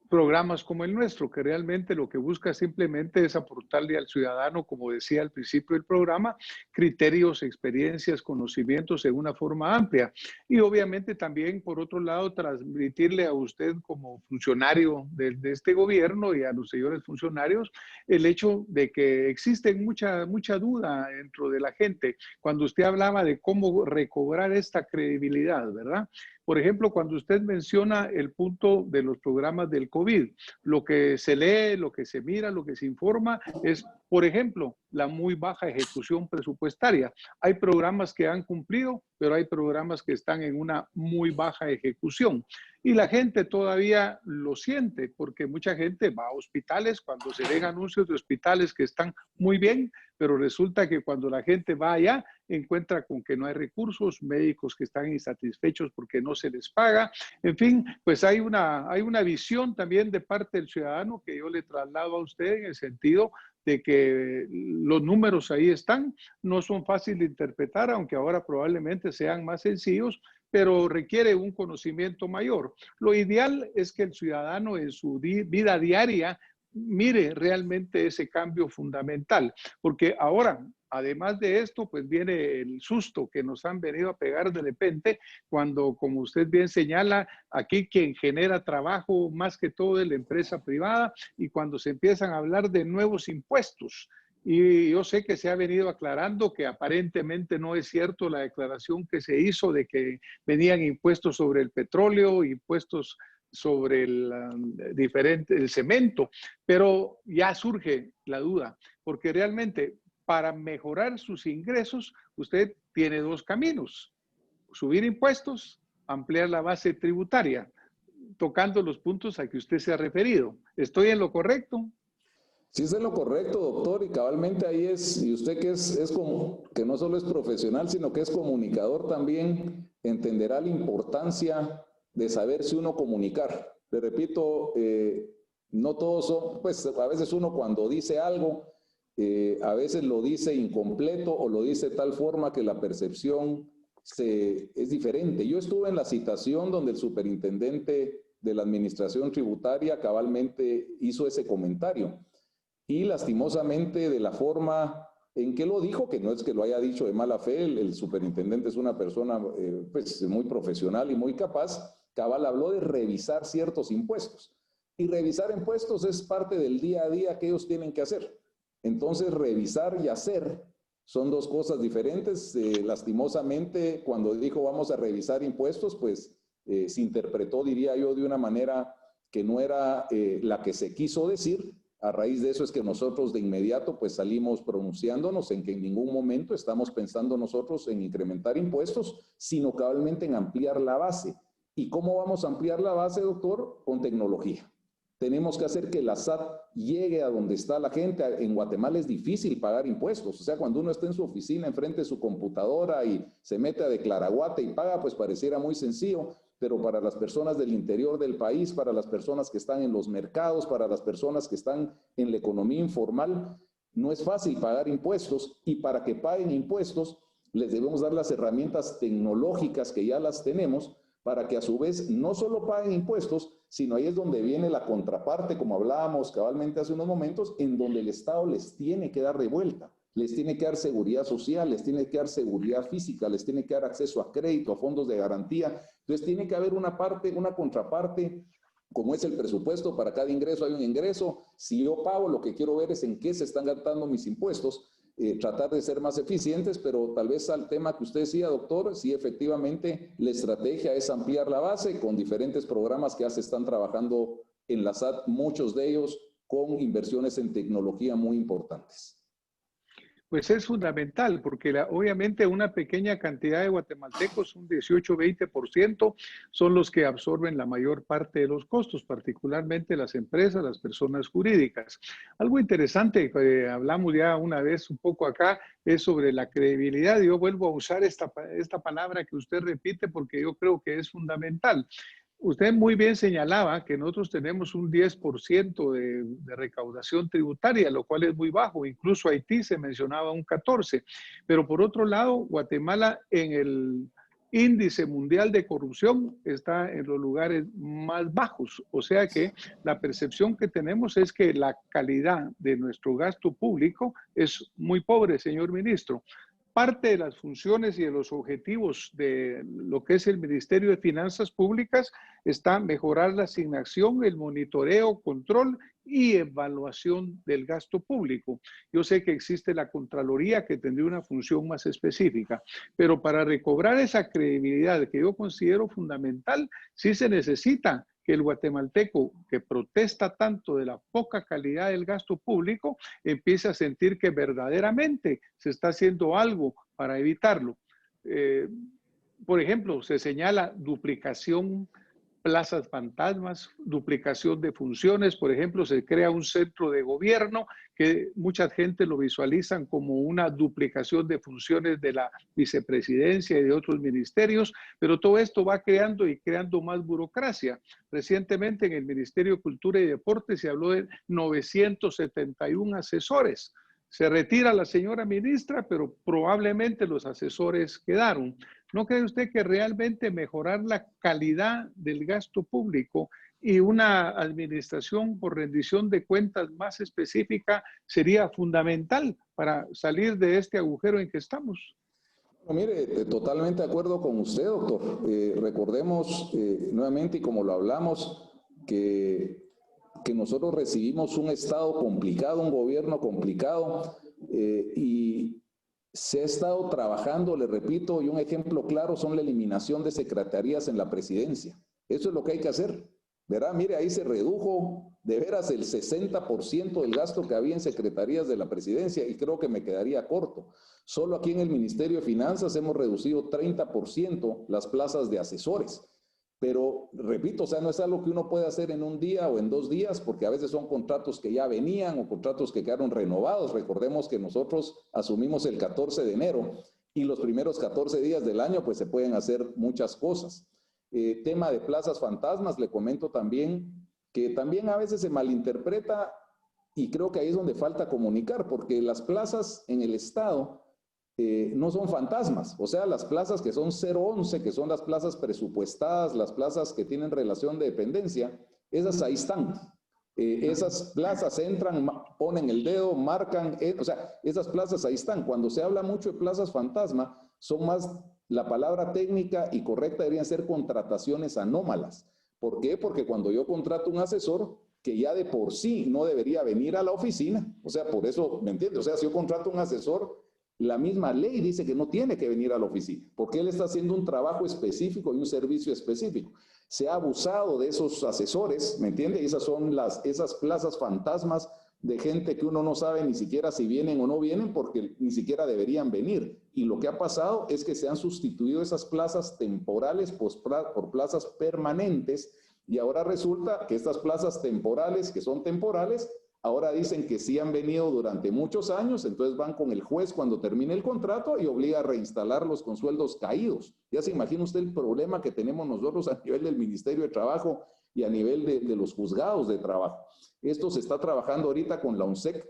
programas como el nuestro, que realmente lo que busca simplemente es aportarle al ciudadano, como decía al principio del programa, criterios, experiencias, conocimientos en una forma amplia. Y obviamente también, por otro lado, transmitirle a usted como funcionario de este gobierno y a los señores funcionarios el hecho de que existe mucha duda dentro de la gente. Cuando usted hablaba de cómo recobrar esta credibilidad, ¿verdad? Por ejemplo, cuando usted menciona el punto de los programas del COVID, lo que se lee, lo que se mira, lo que se informa es, por ejemplo, la muy baja ejecución presupuestaria. Hay programas que han cumplido, pero hay programas que están en una muy baja ejecución. Y la gente todavía lo siente, porque mucha gente va a hospitales cuando se ven anuncios de hospitales que están muy bien, pero resulta que cuando la gente va allá, encuentra con que no hay recursos, médicos que están insatisfechos porque no se les paga. En fin, pues hay una visión también de parte del ciudadano que yo le traslado a usted en el sentido de que los números ahí están, no son fáciles de interpretar, aunque ahora probablemente sean más sencillos, pero requiere un conocimiento mayor. Lo ideal es que el ciudadano en su vida diaria mire realmente ese cambio fundamental, porque ahora, además de esto, pues viene el susto que nos han venido a pegar de repente, cuando, como usted bien señala, aquí quien genera trabajo más que todo es la empresa privada, y cuando se empiezan a hablar de nuevos impuestos. Y yo sé que se ha venido aclarando que aparentemente no es cierto la declaración que se hizo de que venían impuestos sobre el petróleo, impuestos sobre el cemento, pero ya surge la duda, porque realmente para mejorar sus ingresos, usted tiene dos caminos: subir impuestos, ampliar la base tributaria, tocando los puntos a que usted se ha referido. ¿Estoy en lo correcto? Sí, es en lo correcto, doctor, y cabalmente ahí es, y usted que es como, que no solo es profesional, sino que es comunicador también, entenderá la importancia de saber si uno comunicar. Le repito, no todos son, pues a veces uno cuando dice algo, a veces lo dice incompleto o lo dice de tal forma que la percepción es diferente. Yo estuve en la citación donde el superintendente de la administración tributaria cabalmente hizo ese comentario. Y lastimosamente de la forma en que lo dijo, que no es que lo haya dicho de mala fe, el superintendente es una persona pues muy profesional y muy capaz, cabal habló de revisar ciertos impuestos. Y revisar impuestos es parte del día a día que ellos tienen que hacer. Entonces, revisar y hacer son dos cosas diferentes. Lastimosamente, cuando dijo vamos a revisar impuestos, pues se interpretó, diría yo, de una manera que no era la que se quiso decir. A raíz de eso es que nosotros de inmediato pues salimos pronunciándonos en que en ningún momento estamos pensando nosotros en incrementar impuestos, sino cabalmente en ampliar la base. ¿Y cómo vamos a ampliar la base, doctor? Con tecnología. Tenemos que hacer que la SAT llegue a donde está la gente. En Guatemala es difícil pagar impuestos. O sea, cuando uno está en su oficina, enfrente de su computadora y se mete a Declaraguate y paga, pues pareciera muy sencillo. Pero para las personas del interior del país, para las personas que están en los mercados, para las personas que están en la economía informal, no es fácil pagar impuestos, y para que paguen impuestos les debemos dar las herramientas tecnológicas que ya las tenemos para que a su vez no solo paguen impuestos, sino ahí es donde viene la contraparte, como hablábamos cabalmente hace unos momentos, en donde el Estado les tiene que dar de vuelta. Les tiene que dar seguridad social, les tiene que dar seguridad física, les tiene que dar acceso a crédito, a fondos de garantía. Entonces tiene que haber una parte, una contraparte, como es el presupuesto. Para cada ingreso hay un ingreso. Si yo pago, lo que quiero ver es en qué se están gastando mis impuestos. Tratar de ser más eficientes, pero tal vez al tema que usted decía, doctor, sí, efectivamente la estrategia es ampliar la base con diferentes programas que ya se están trabajando en la SAT, muchos de ellos con inversiones en tecnología muy importantes. Pues es fundamental, porque obviamente una pequeña cantidad de guatemaltecos, un 18-20%, son los que absorben la mayor parte de los costos, particularmente las empresas, las personas jurídicas. Algo interesante que hablamos ya una vez un poco acá es sobre la credibilidad. Yo vuelvo a usar esta palabra que usted repite porque yo creo que es fundamental. Usted muy bien señalaba que nosotros tenemos un 10% de recaudación tributaria, lo cual es muy bajo. Incluso Haití se mencionaba un 14%. Pero por otro lado, Guatemala en el índice mundial de corrupción está en los lugares más bajos. O sea que la percepción que tenemos es que la calidad de nuestro gasto público es muy pobre, señor ministro. Parte de las funciones y de los objetivos de lo que es el Ministerio de Finanzas Públicas está mejorar la asignación, el monitoreo, control y evaluación del gasto público. Yo sé que existe la Contraloría que tendría una función más específica, pero para recobrar esa credibilidad que yo considero fundamental, sí se necesita que el guatemalteco que protesta tanto de la poca calidad del gasto público empiece a sentir que verdaderamente se está haciendo algo para evitarlo. Por ejemplo, se señala duplicación, plazas fantasmas, duplicación de funciones. Por ejemplo, se crea un centro de gobierno que mucha gente lo visualizan como una duplicación de funciones de la vicepresidencia y de otros ministerios, pero todo esto va creando y creando más burocracia. Recientemente en el Ministerio de Cultura y Deporte se habló de 971 asesores. Se retira la señora ministra, pero probablemente los asesores quedaron. ¿No cree usted que realmente mejorar la calidad del gasto público y una administración por rendición de cuentas más específica sería fundamental para salir de este agujero en que estamos? No, mire, totalmente de acuerdo con usted, doctor. Recordemos nuevamente, y como lo hablamos, que nosotros recibimos un Estado complicado, un gobierno complicado, y se ha estado trabajando, le repito, y un ejemplo claro son la eliminación de secretarías en la presidencia. Eso es lo que hay que hacer, ¿verdad? Mire, ahí se redujo de veras el 60% del gasto que había en secretarías de la presidencia, y creo que me quedaría corto. Solo aquí en el Ministerio de Finanzas hemos reducido 30% las plazas de asesores. Pero, repito, o sea, no es algo que uno puede hacer en un día o en 2 días, porque a veces son contratos que ya venían o contratos que quedaron renovados. Recordemos que nosotros asumimos el 14 de enero y los primeros 14 días del año, pues se pueden hacer muchas cosas. Tema de plazas fantasmas, le comento también que también a veces se malinterpreta y creo que ahí es donde falta comunicar, porque las plazas en el Estado no son fantasmas, o sea, las plazas que son 011, que son las plazas presupuestadas, las plazas que tienen relación de dependencia, esas ahí están. Esas plazas entran, ponen el dedo, marcan, o sea, esas plazas ahí están. Cuando se habla mucho de plazas fantasma, son más, la palabra técnica y correcta deberían ser contrataciones anómalas. ¿Por qué? Porque cuando yo contrato un asesor, que ya de por sí no debería venir a la oficina, o sea, por eso, ¿me entiendes? O sea, si yo contrato un asesor, la misma ley dice que no tiene que venir a la oficina, porque él está haciendo un trabajo específico y un servicio específico. Se ha abusado de esos asesores, ¿me entiende? Y esas son esas plazas fantasmas de gente que uno no sabe ni siquiera si vienen o no vienen, porque ni siquiera deberían venir. Y lo que ha pasado es que se han sustituido esas plazas temporales por plazas permanentes, y ahora resulta que estas plazas temporales, que son temporales, ahora dicen que sí han venido durante muchos años, entonces van con el juez cuando termine el contrato y obliga a reinstalarlos con sueldos caídos. Ya se imagina usted el problema que tenemos nosotros a nivel del Ministerio de Trabajo y a nivel de los juzgados de trabajo. Esto se está trabajando ahorita con la ONSEC,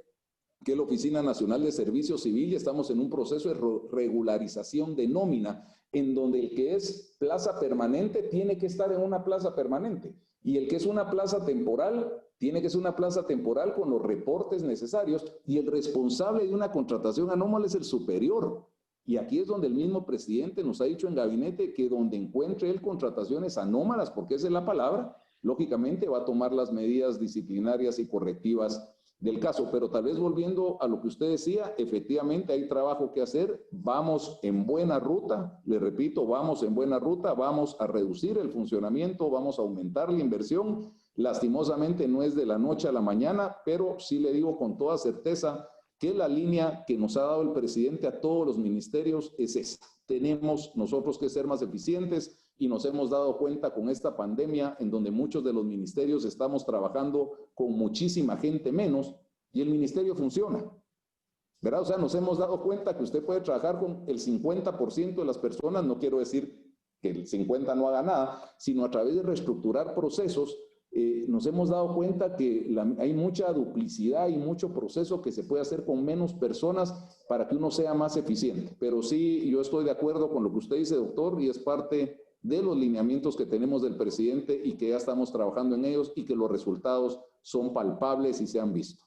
que es la Oficina Nacional de Servicio Civil, y estamos en un proceso de regularización de nómina, en donde el que es plaza permanente tiene que estar en una plaza permanente, y el que es una plaza temporal tiene que ser una plaza temporal con los reportes necesarios, y el responsable de una contratación anómala es el superior. Y aquí es donde el mismo presidente nos ha dicho en gabinete que donde encuentre él contrataciones anómalas, porque esa es la palabra, lógicamente va a tomar las medidas disciplinarias y correctivas del caso. Pero tal vez volviendo a lo que usted decía, efectivamente hay trabajo que hacer, vamos en buena ruta, le repito, vamos en buena ruta, vamos a reducir el funcionamiento, vamos a aumentar la inversión. Lastimosamente no es de la noche a la mañana, pero sí le digo con toda certeza que la línea que nos ha dado el presidente a todos los ministerios es esa. Tenemos nosotros que ser más eficientes, y nos hemos dado cuenta con esta pandemia en donde muchos de los ministerios estamos trabajando con muchísima gente menos y el ministerio funciona, ¿verdad? O sea, nos hemos dado cuenta que usted puede trabajar con el 50% de las personas, no quiero decir que el 50% no haga nada, sino a través de reestructurar procesos. Nos hemos dado cuenta que hay mucha duplicidad y mucho proceso que se puede hacer con menos personas para que uno sea más eficiente. Pero sí, yo estoy de acuerdo con lo que usted dice, doctor, y es parte de los lineamientos que tenemos del presidente y que ya estamos trabajando en ellos y que los resultados son palpables y se han visto.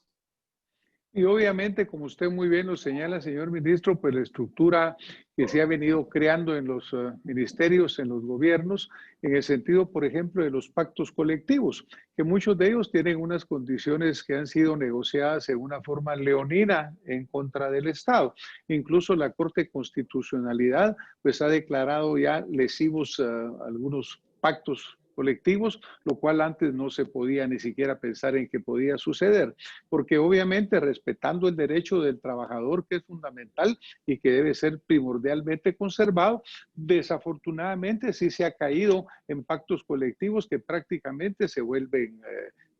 Y obviamente, como usted muy bien lo señala, señor ministro, pues la estructura que se ha venido creando en los ministerios, en los gobiernos, en el sentido, por ejemplo, de los pactos colectivos, que muchos de ellos tienen unas condiciones que han sido negociadas en una forma leonina en contra del Estado. Incluso la Corte de Constitucionalidad pues ha declarado ya lesivos algunos pactos colectivos, lo cual antes no se podía ni siquiera pensar en que podía suceder, porque obviamente respetando el derecho del trabajador, que es fundamental y que debe ser primordialmente conservado, desafortunadamente sí se ha caído en pactos colectivos que prácticamente se vuelven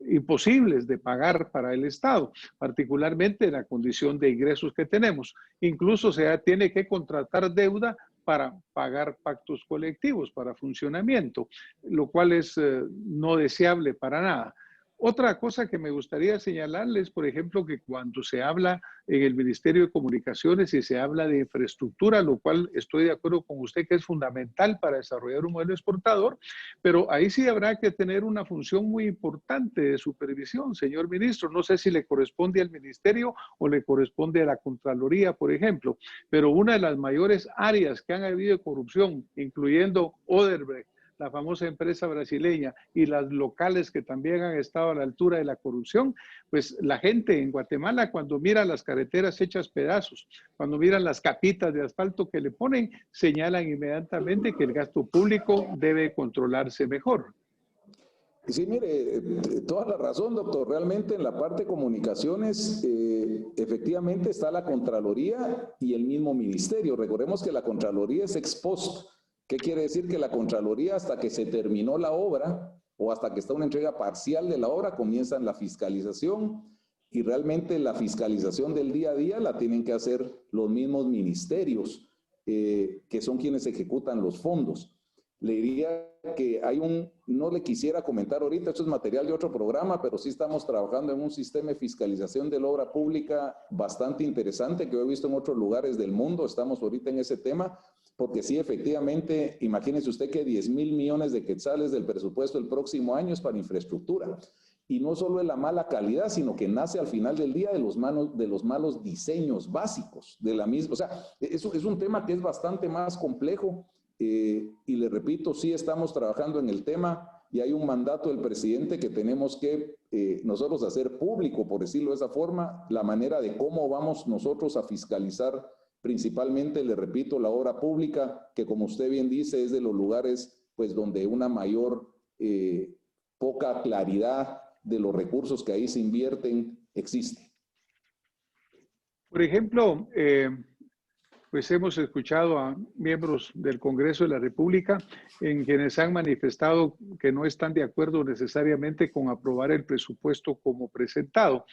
imposibles de pagar para el Estado, particularmente en la condición de ingresos que tenemos. Incluso se tiene que contratar deuda para pagar pactos colectivos, para funcionamiento, lo cual es no deseable para nada. Otra cosa que me gustaría señalarles, por ejemplo, que cuando se habla en el Ministerio de Comunicaciones y se habla de infraestructura, lo cual estoy de acuerdo con usted que es fundamental para desarrollar un modelo exportador, pero ahí sí habrá que tener una función muy importante de supervisión, señor ministro. No sé si le corresponde al ministerio o le corresponde a la Contraloría, por ejemplo, pero una de las mayores áreas que han habido de corrupción, incluyendo Odebrecht, la famosa empresa brasileña, y las locales que también han estado a la altura de la corrupción, pues la gente en Guatemala cuando mira las carreteras hechas pedazos, cuando miran las capitas de asfalto que le ponen, señalan inmediatamente que el gasto público debe controlarse mejor. Sí, mire, toda la razón, doctor. Realmente en la parte de comunicaciones, efectivamente está la Contraloría y el mismo ministerio. Recordemos que la Contraloría es ex post. ¿Qué quiere decir? Que la Contraloría, hasta que se terminó la obra o hasta que está una entrega parcial de la obra, comienzan la fiscalización, y realmente la fiscalización del día a día la tienen que hacer los mismos ministerios, que son quienes ejecutan los fondos. Le diría que no le quisiera comentar ahorita, esto es material de otro programa, pero sí estamos trabajando en un sistema de fiscalización de la obra pública bastante interesante que he visto en otros lugares del mundo. Estamos ahorita en ese tema, porque sí, efectivamente, imagínense usted que 10,000 millones de quetzales del presupuesto el próximo año es para infraestructura. Y no solo es la mala calidad, sino que nace al final del día de los malos diseños básicos de la misma. O sea, es un tema que es bastante más complejo. Y le repito, sí estamos trabajando en el tema y hay un mandato del presidente que tenemos que nosotros hacer público, por decirlo de esa forma, la manera de cómo vamos nosotros a fiscalizar principalmente, le repito, la obra pública, que como usted bien dice es de los lugares pues donde una mayor poca claridad de los recursos que ahí se invierten existe. Por ejemplo, pues hemos escuchado a miembros del Congreso de la República en quienes han manifestado que no están de acuerdo necesariamente con aprobar el presupuesto como presentado.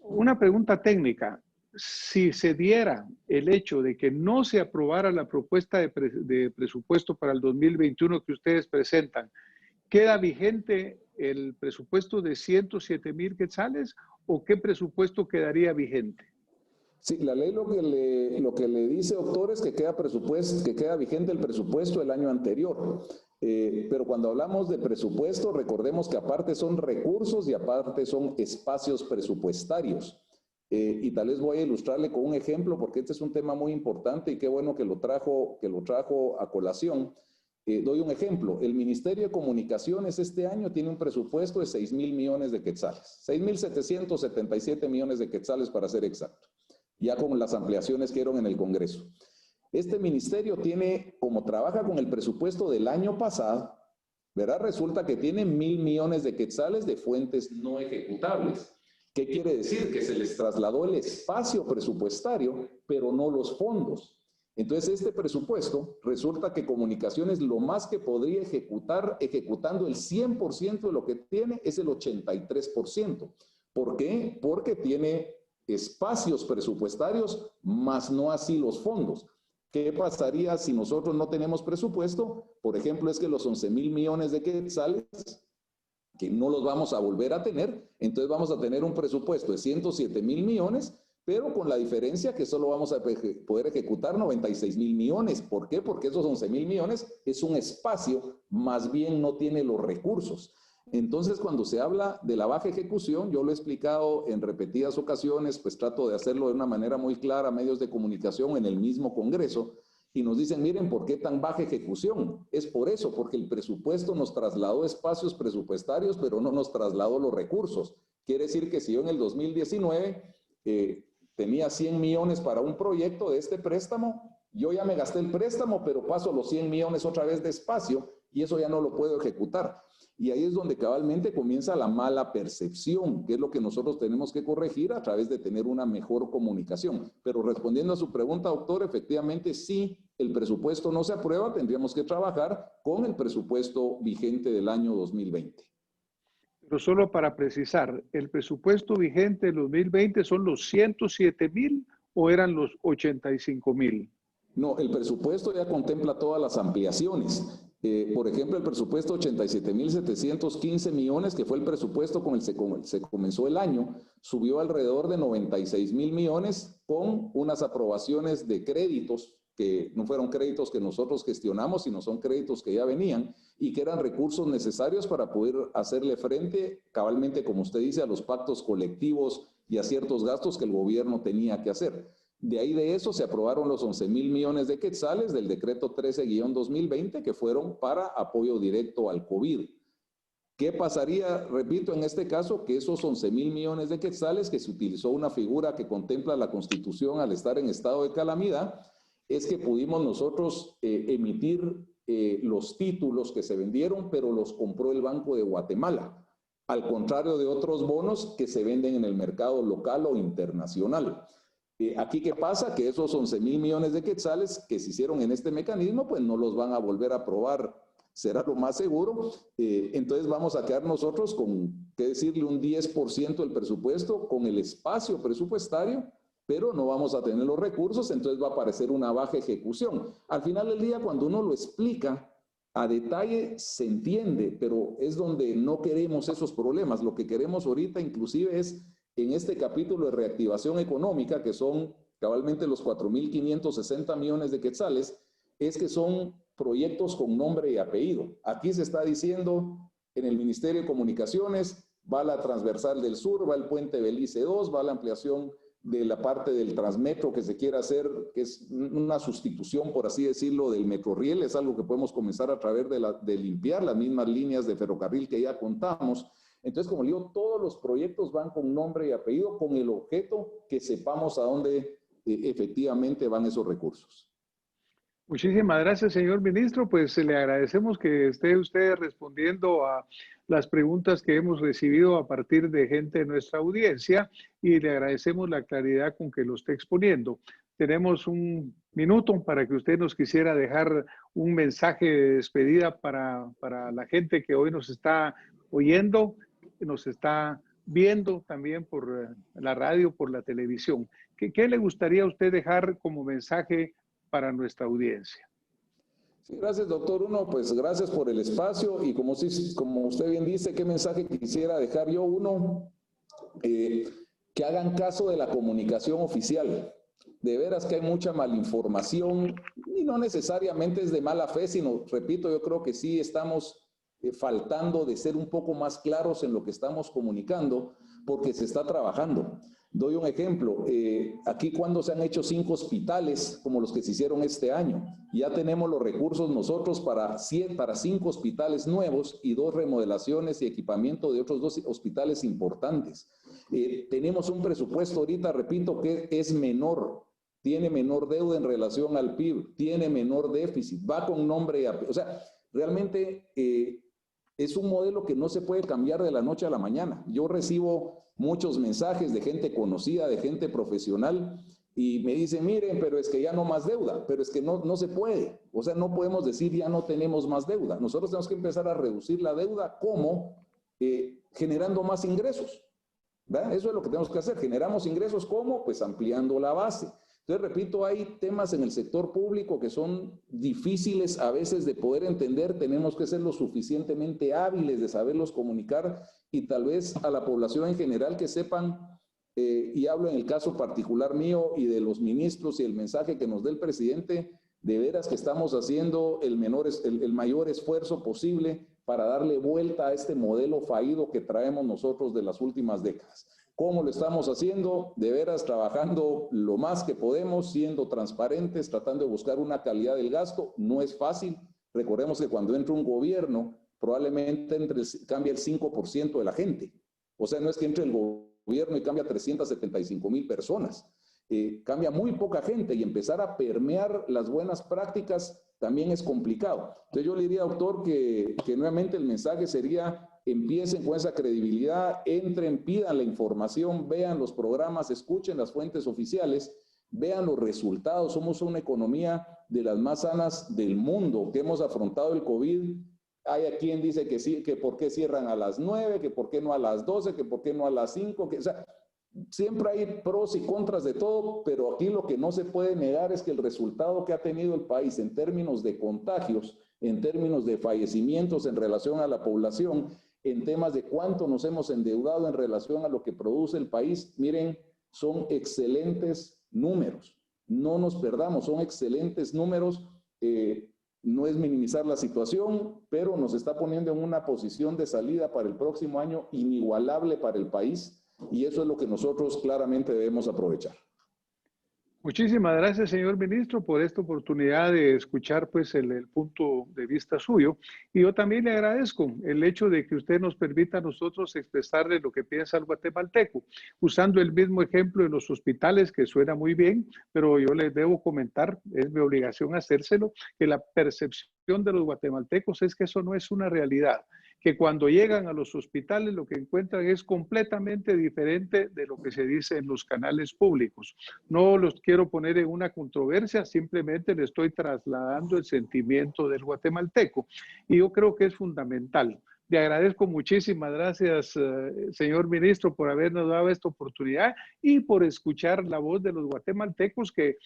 Una pregunta técnica. Si se diera el hecho de que no se aprobara la propuesta de presupuesto para el 2021 que ustedes presentan, ¿queda vigente el presupuesto de 107,000 quetzales o qué presupuesto quedaría vigente? Sí, la ley lo que le dice, doctor, es que queda vigente el presupuesto del año anterior. Pero cuando hablamos de presupuesto, recordemos que aparte son recursos y aparte son espacios presupuestarios. Y tal vez voy a ilustrarle con un ejemplo, porque este es un tema muy importante y qué bueno que lo trajo a colación. Doy un ejemplo. El Ministerio de Comunicaciones este año tiene un presupuesto de 6,000 millones de quetzales. 6,777 millones de quetzales para ser exacto, ya con las ampliaciones que dieron en el Congreso. Este ministerio tiene, como trabaja con el presupuesto del año pasado, ¿verdad? Resulta que tiene 1,000 millones de quetzales de fuentes no ejecutables. ¿Qué quiere decir? Que se les trasladó el espacio presupuestario, pero no los fondos. Entonces, este presupuesto resulta que Comunicaciones lo más que podría ejecutar, ejecutando el 100% de lo que tiene, es el 83%. ¿Por qué? Porque tiene espacios presupuestarios, más no así los fondos. ¿Qué pasaría si nosotros no tenemos presupuesto? Por ejemplo, es que los 11,000 millones de quetzales, que no los vamos a volver a tener, entonces vamos a tener un presupuesto de 107,000 millones, pero con la diferencia que solo vamos a poder ejecutar 96,000 millones. ¿Por qué? Porque esos 11,000 millones es un espacio, más bien no tiene los recursos. Entonces, cuando se habla de la baja ejecución, yo lo he explicado en repetidas ocasiones, pues trato de hacerlo de una manera muy clara a medios de comunicación en el mismo Congreso, y nos dicen, miren, ¿por qué tan baja ejecución? Es por eso, porque el presupuesto nos trasladó espacios presupuestarios, pero no nos trasladó los recursos. Quiere decir que si yo en el 2019 tenía 100 millones para un proyecto de este préstamo, yo ya me gasté el préstamo, pero paso los 100 millones otra vez de espacio y eso ya no lo puedo ejecutar. Y ahí es donde cabalmente comienza la mala percepción, que es lo que nosotros tenemos que corregir a través de tener una mejor comunicación. Pero respondiendo a su pregunta, doctor, efectivamente, si el presupuesto no se aprueba, tendríamos que trabajar con el presupuesto vigente del año 2020. Pero solo para precisar, ¿el presupuesto vigente del 2020 son los 107,000 o eran los 85,000? No, el presupuesto ya contempla todas las ampliaciones. Por ejemplo, el presupuesto 87.715 millones, que fue el presupuesto con el se comenzó el año, subió alrededor de 96.000 millones con unas aprobaciones de créditos que no fueron créditos que nosotros gestionamos, sino son créditos que ya venían y que eran recursos necesarios para poder hacerle frente, cabalmente, como usted dice, a los pactos colectivos y a ciertos gastos que el gobierno tenía que hacer. De ahí de eso se aprobaron los 11.000 millones de quetzales del decreto 13-2020 que fueron para apoyo directo al COVID. ¿Qué pasaría, repito, en este caso? Que esos 11.000 millones de quetzales, que se utilizó una figura que contempla la Constitución al estar en estado de calamidad, es que pudimos nosotros emitir los títulos que se vendieron, pero los compró el Banco de Guatemala, al contrario de otros bonos que se venden en el mercado local o internacional. Aquí, ¿qué pasa? Que esos 11.000 millones de quetzales que se hicieron en este mecanismo, pues no los van a volver a aprobar, será lo más seguro. Entonces vamos a quedar nosotros con, qué decirle, un 10% del presupuesto, con el espacio presupuestario, pero no vamos a tener los recursos, entonces va a aparecer una baja ejecución. Al final del día, cuando uno lo explica a detalle, se entiende, pero es donde no queremos esos problemas. Lo que queremos ahorita inclusive es, en este capítulo de reactivación económica, que son cabalmente los 4.560 millones de quetzales, es que son proyectos con nombre y apellido. Aquí se está diciendo, en el Ministerio de Comunicaciones, va la Transversal del Sur, va el Puente Belice 2, va la ampliación de la parte del Transmetro que se quiere hacer, que es una sustitución, por así decirlo, del Metroriel. Es algo que podemos comenzar a través de limpiar las mismas líneas de ferrocarril que ya contamos. Entonces, como digo, todos los proyectos van con nombre y apellido, con el objeto que sepamos a dónde efectivamente van esos recursos. Muchísimas gracias, señor ministro. Pues le agradecemos que esté usted respondiendo a las preguntas que hemos recibido a partir de gente de nuestra audiencia y le agradecemos la claridad con que lo esté exponiendo. Tenemos un minuto para que usted nos quisiera dejar un mensaje de despedida para la gente que hoy nos está oyendo, nos está viendo también por la radio, por la televisión. ¿Qué le gustaría a usted dejar como mensaje para nuestra audiencia? Sí, gracias, doctor. Uno, pues gracias por el espacio y como usted bien dice, ¿qué mensaje quisiera dejar yo? Uno, que hagan caso de la comunicación oficial. De veras que hay mucha malinformación y no necesariamente es de mala fe, sino, repito, yo creo que sí estamos faltando de ser un poco más claros en lo que estamos comunicando porque se está trabajando. Doy un ejemplo, aquí cuando se han hecho 5 hospitales como los que se hicieron este año, ya tenemos los recursos nosotros para 5 hospitales nuevos y 2 remodelaciones y equipamiento de otros 2 hospitales importantes. Tenemos un presupuesto ahorita, repito, que es menor, tiene menor deuda en relación al PIB, tiene menor déficit, va con nombre, o sea, realmente es un modelo que no se puede cambiar de la noche a la mañana. Yo recibo muchos mensajes de gente conocida, de gente profesional, y me dicen, miren, pero es que ya no más deuda, pero es que no se puede. O sea, no podemos decir ya no tenemos más deuda. Nosotros tenemos que empezar a reducir la deuda, ¿cómo? Generando más ingresos. ¿Verdad? Eso es lo que tenemos que hacer. Generamos ingresos, ¿cómo? Pues ampliando la base. Entonces, repito, hay temas en el sector público que son difíciles a veces de poder entender. Tenemos que ser lo suficientemente hábiles de saberlos comunicar y tal vez a la población en general que sepan, y hablo en el caso particular mío y de los ministros y el mensaje que nos dé el presidente, de veras que estamos haciendo el mayor esfuerzo posible para darle vuelta a este modelo fallido que traemos nosotros de las últimas décadas. ¿Cómo lo estamos haciendo? De veras trabajando lo más que podemos, siendo transparentes, tratando de buscar una calidad del gasto. No es fácil. Recordemos que cuando entra un gobierno, probablemente cambia el 5% de la gente. O sea, no es que entre el gobierno y cambia 375,000 personas. Cambia muy poca gente y empezar a permear las buenas prácticas también es complicado. Entonces yo le diría, doctor, que nuevamente el mensaje sería: empiecen con esa credibilidad, entren, pidan la información, vean los programas, escuchen las fuentes oficiales, vean los resultados. Somos una economía de las más sanas del mundo, que hemos afrontado el COVID. Hay a quien dice que sí, que por qué cierran a las 9, que por qué no a las 12, que por qué no a las 5, o sea, siempre hay pros y contras de todo, pero aquí lo que no se puede negar es que el resultado que ha tenido el país en términos de contagios en términos de fallecimientos en relación a la población, en temas de cuánto nos hemos endeudado en relación a lo que produce el país. Miren, son excelentes números. No nos perdamos, son excelentes números. No es minimizar la situación, pero nos está poniendo en una posición de salida para el próximo año inigualable para el país, y eso es lo que nosotros claramente debemos aprovechar. Muchísimas gracias, señor ministro, por esta oportunidad de escuchar pues el punto de vista suyo. Y yo también le agradezco el hecho de que usted nos permita a nosotros expresarle lo que piensa el guatemalteco, usando el mismo ejemplo de los hospitales, que suena muy bien, pero yo les debo comentar, es mi obligación hacérselo, que la percepción de los guatemaltecos es que eso no es una realidad, que cuando llegan a los hospitales lo que encuentran es completamente diferente de lo que se dice en los canales públicos. No los quiero poner en una controversia, simplemente le estoy trasladando el sentimiento del guatemalteco. Y yo creo que es fundamental. Le agradezco muchísimas gracias, señor ministro, por habernos dado esta oportunidad y por escuchar la voz de los guatemaltecos que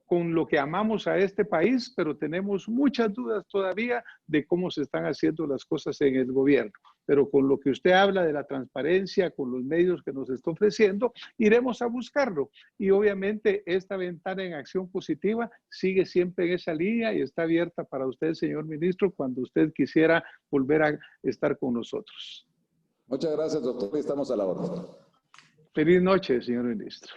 con lo que amamos a este país, pero tenemos muchas dudas todavía de cómo se están haciendo las cosas en el gobierno. Pero con lo que usted habla de la transparencia, con los medios que nos está ofreciendo, iremos a buscarlo. Y obviamente esta ventana en acción positiva sigue siempre en esa línea y está abierta para usted, señor ministro, cuando usted quisiera volver a estar con nosotros. Muchas gracias, doctor. Estamos a la orden. Feliz noche, señor ministro.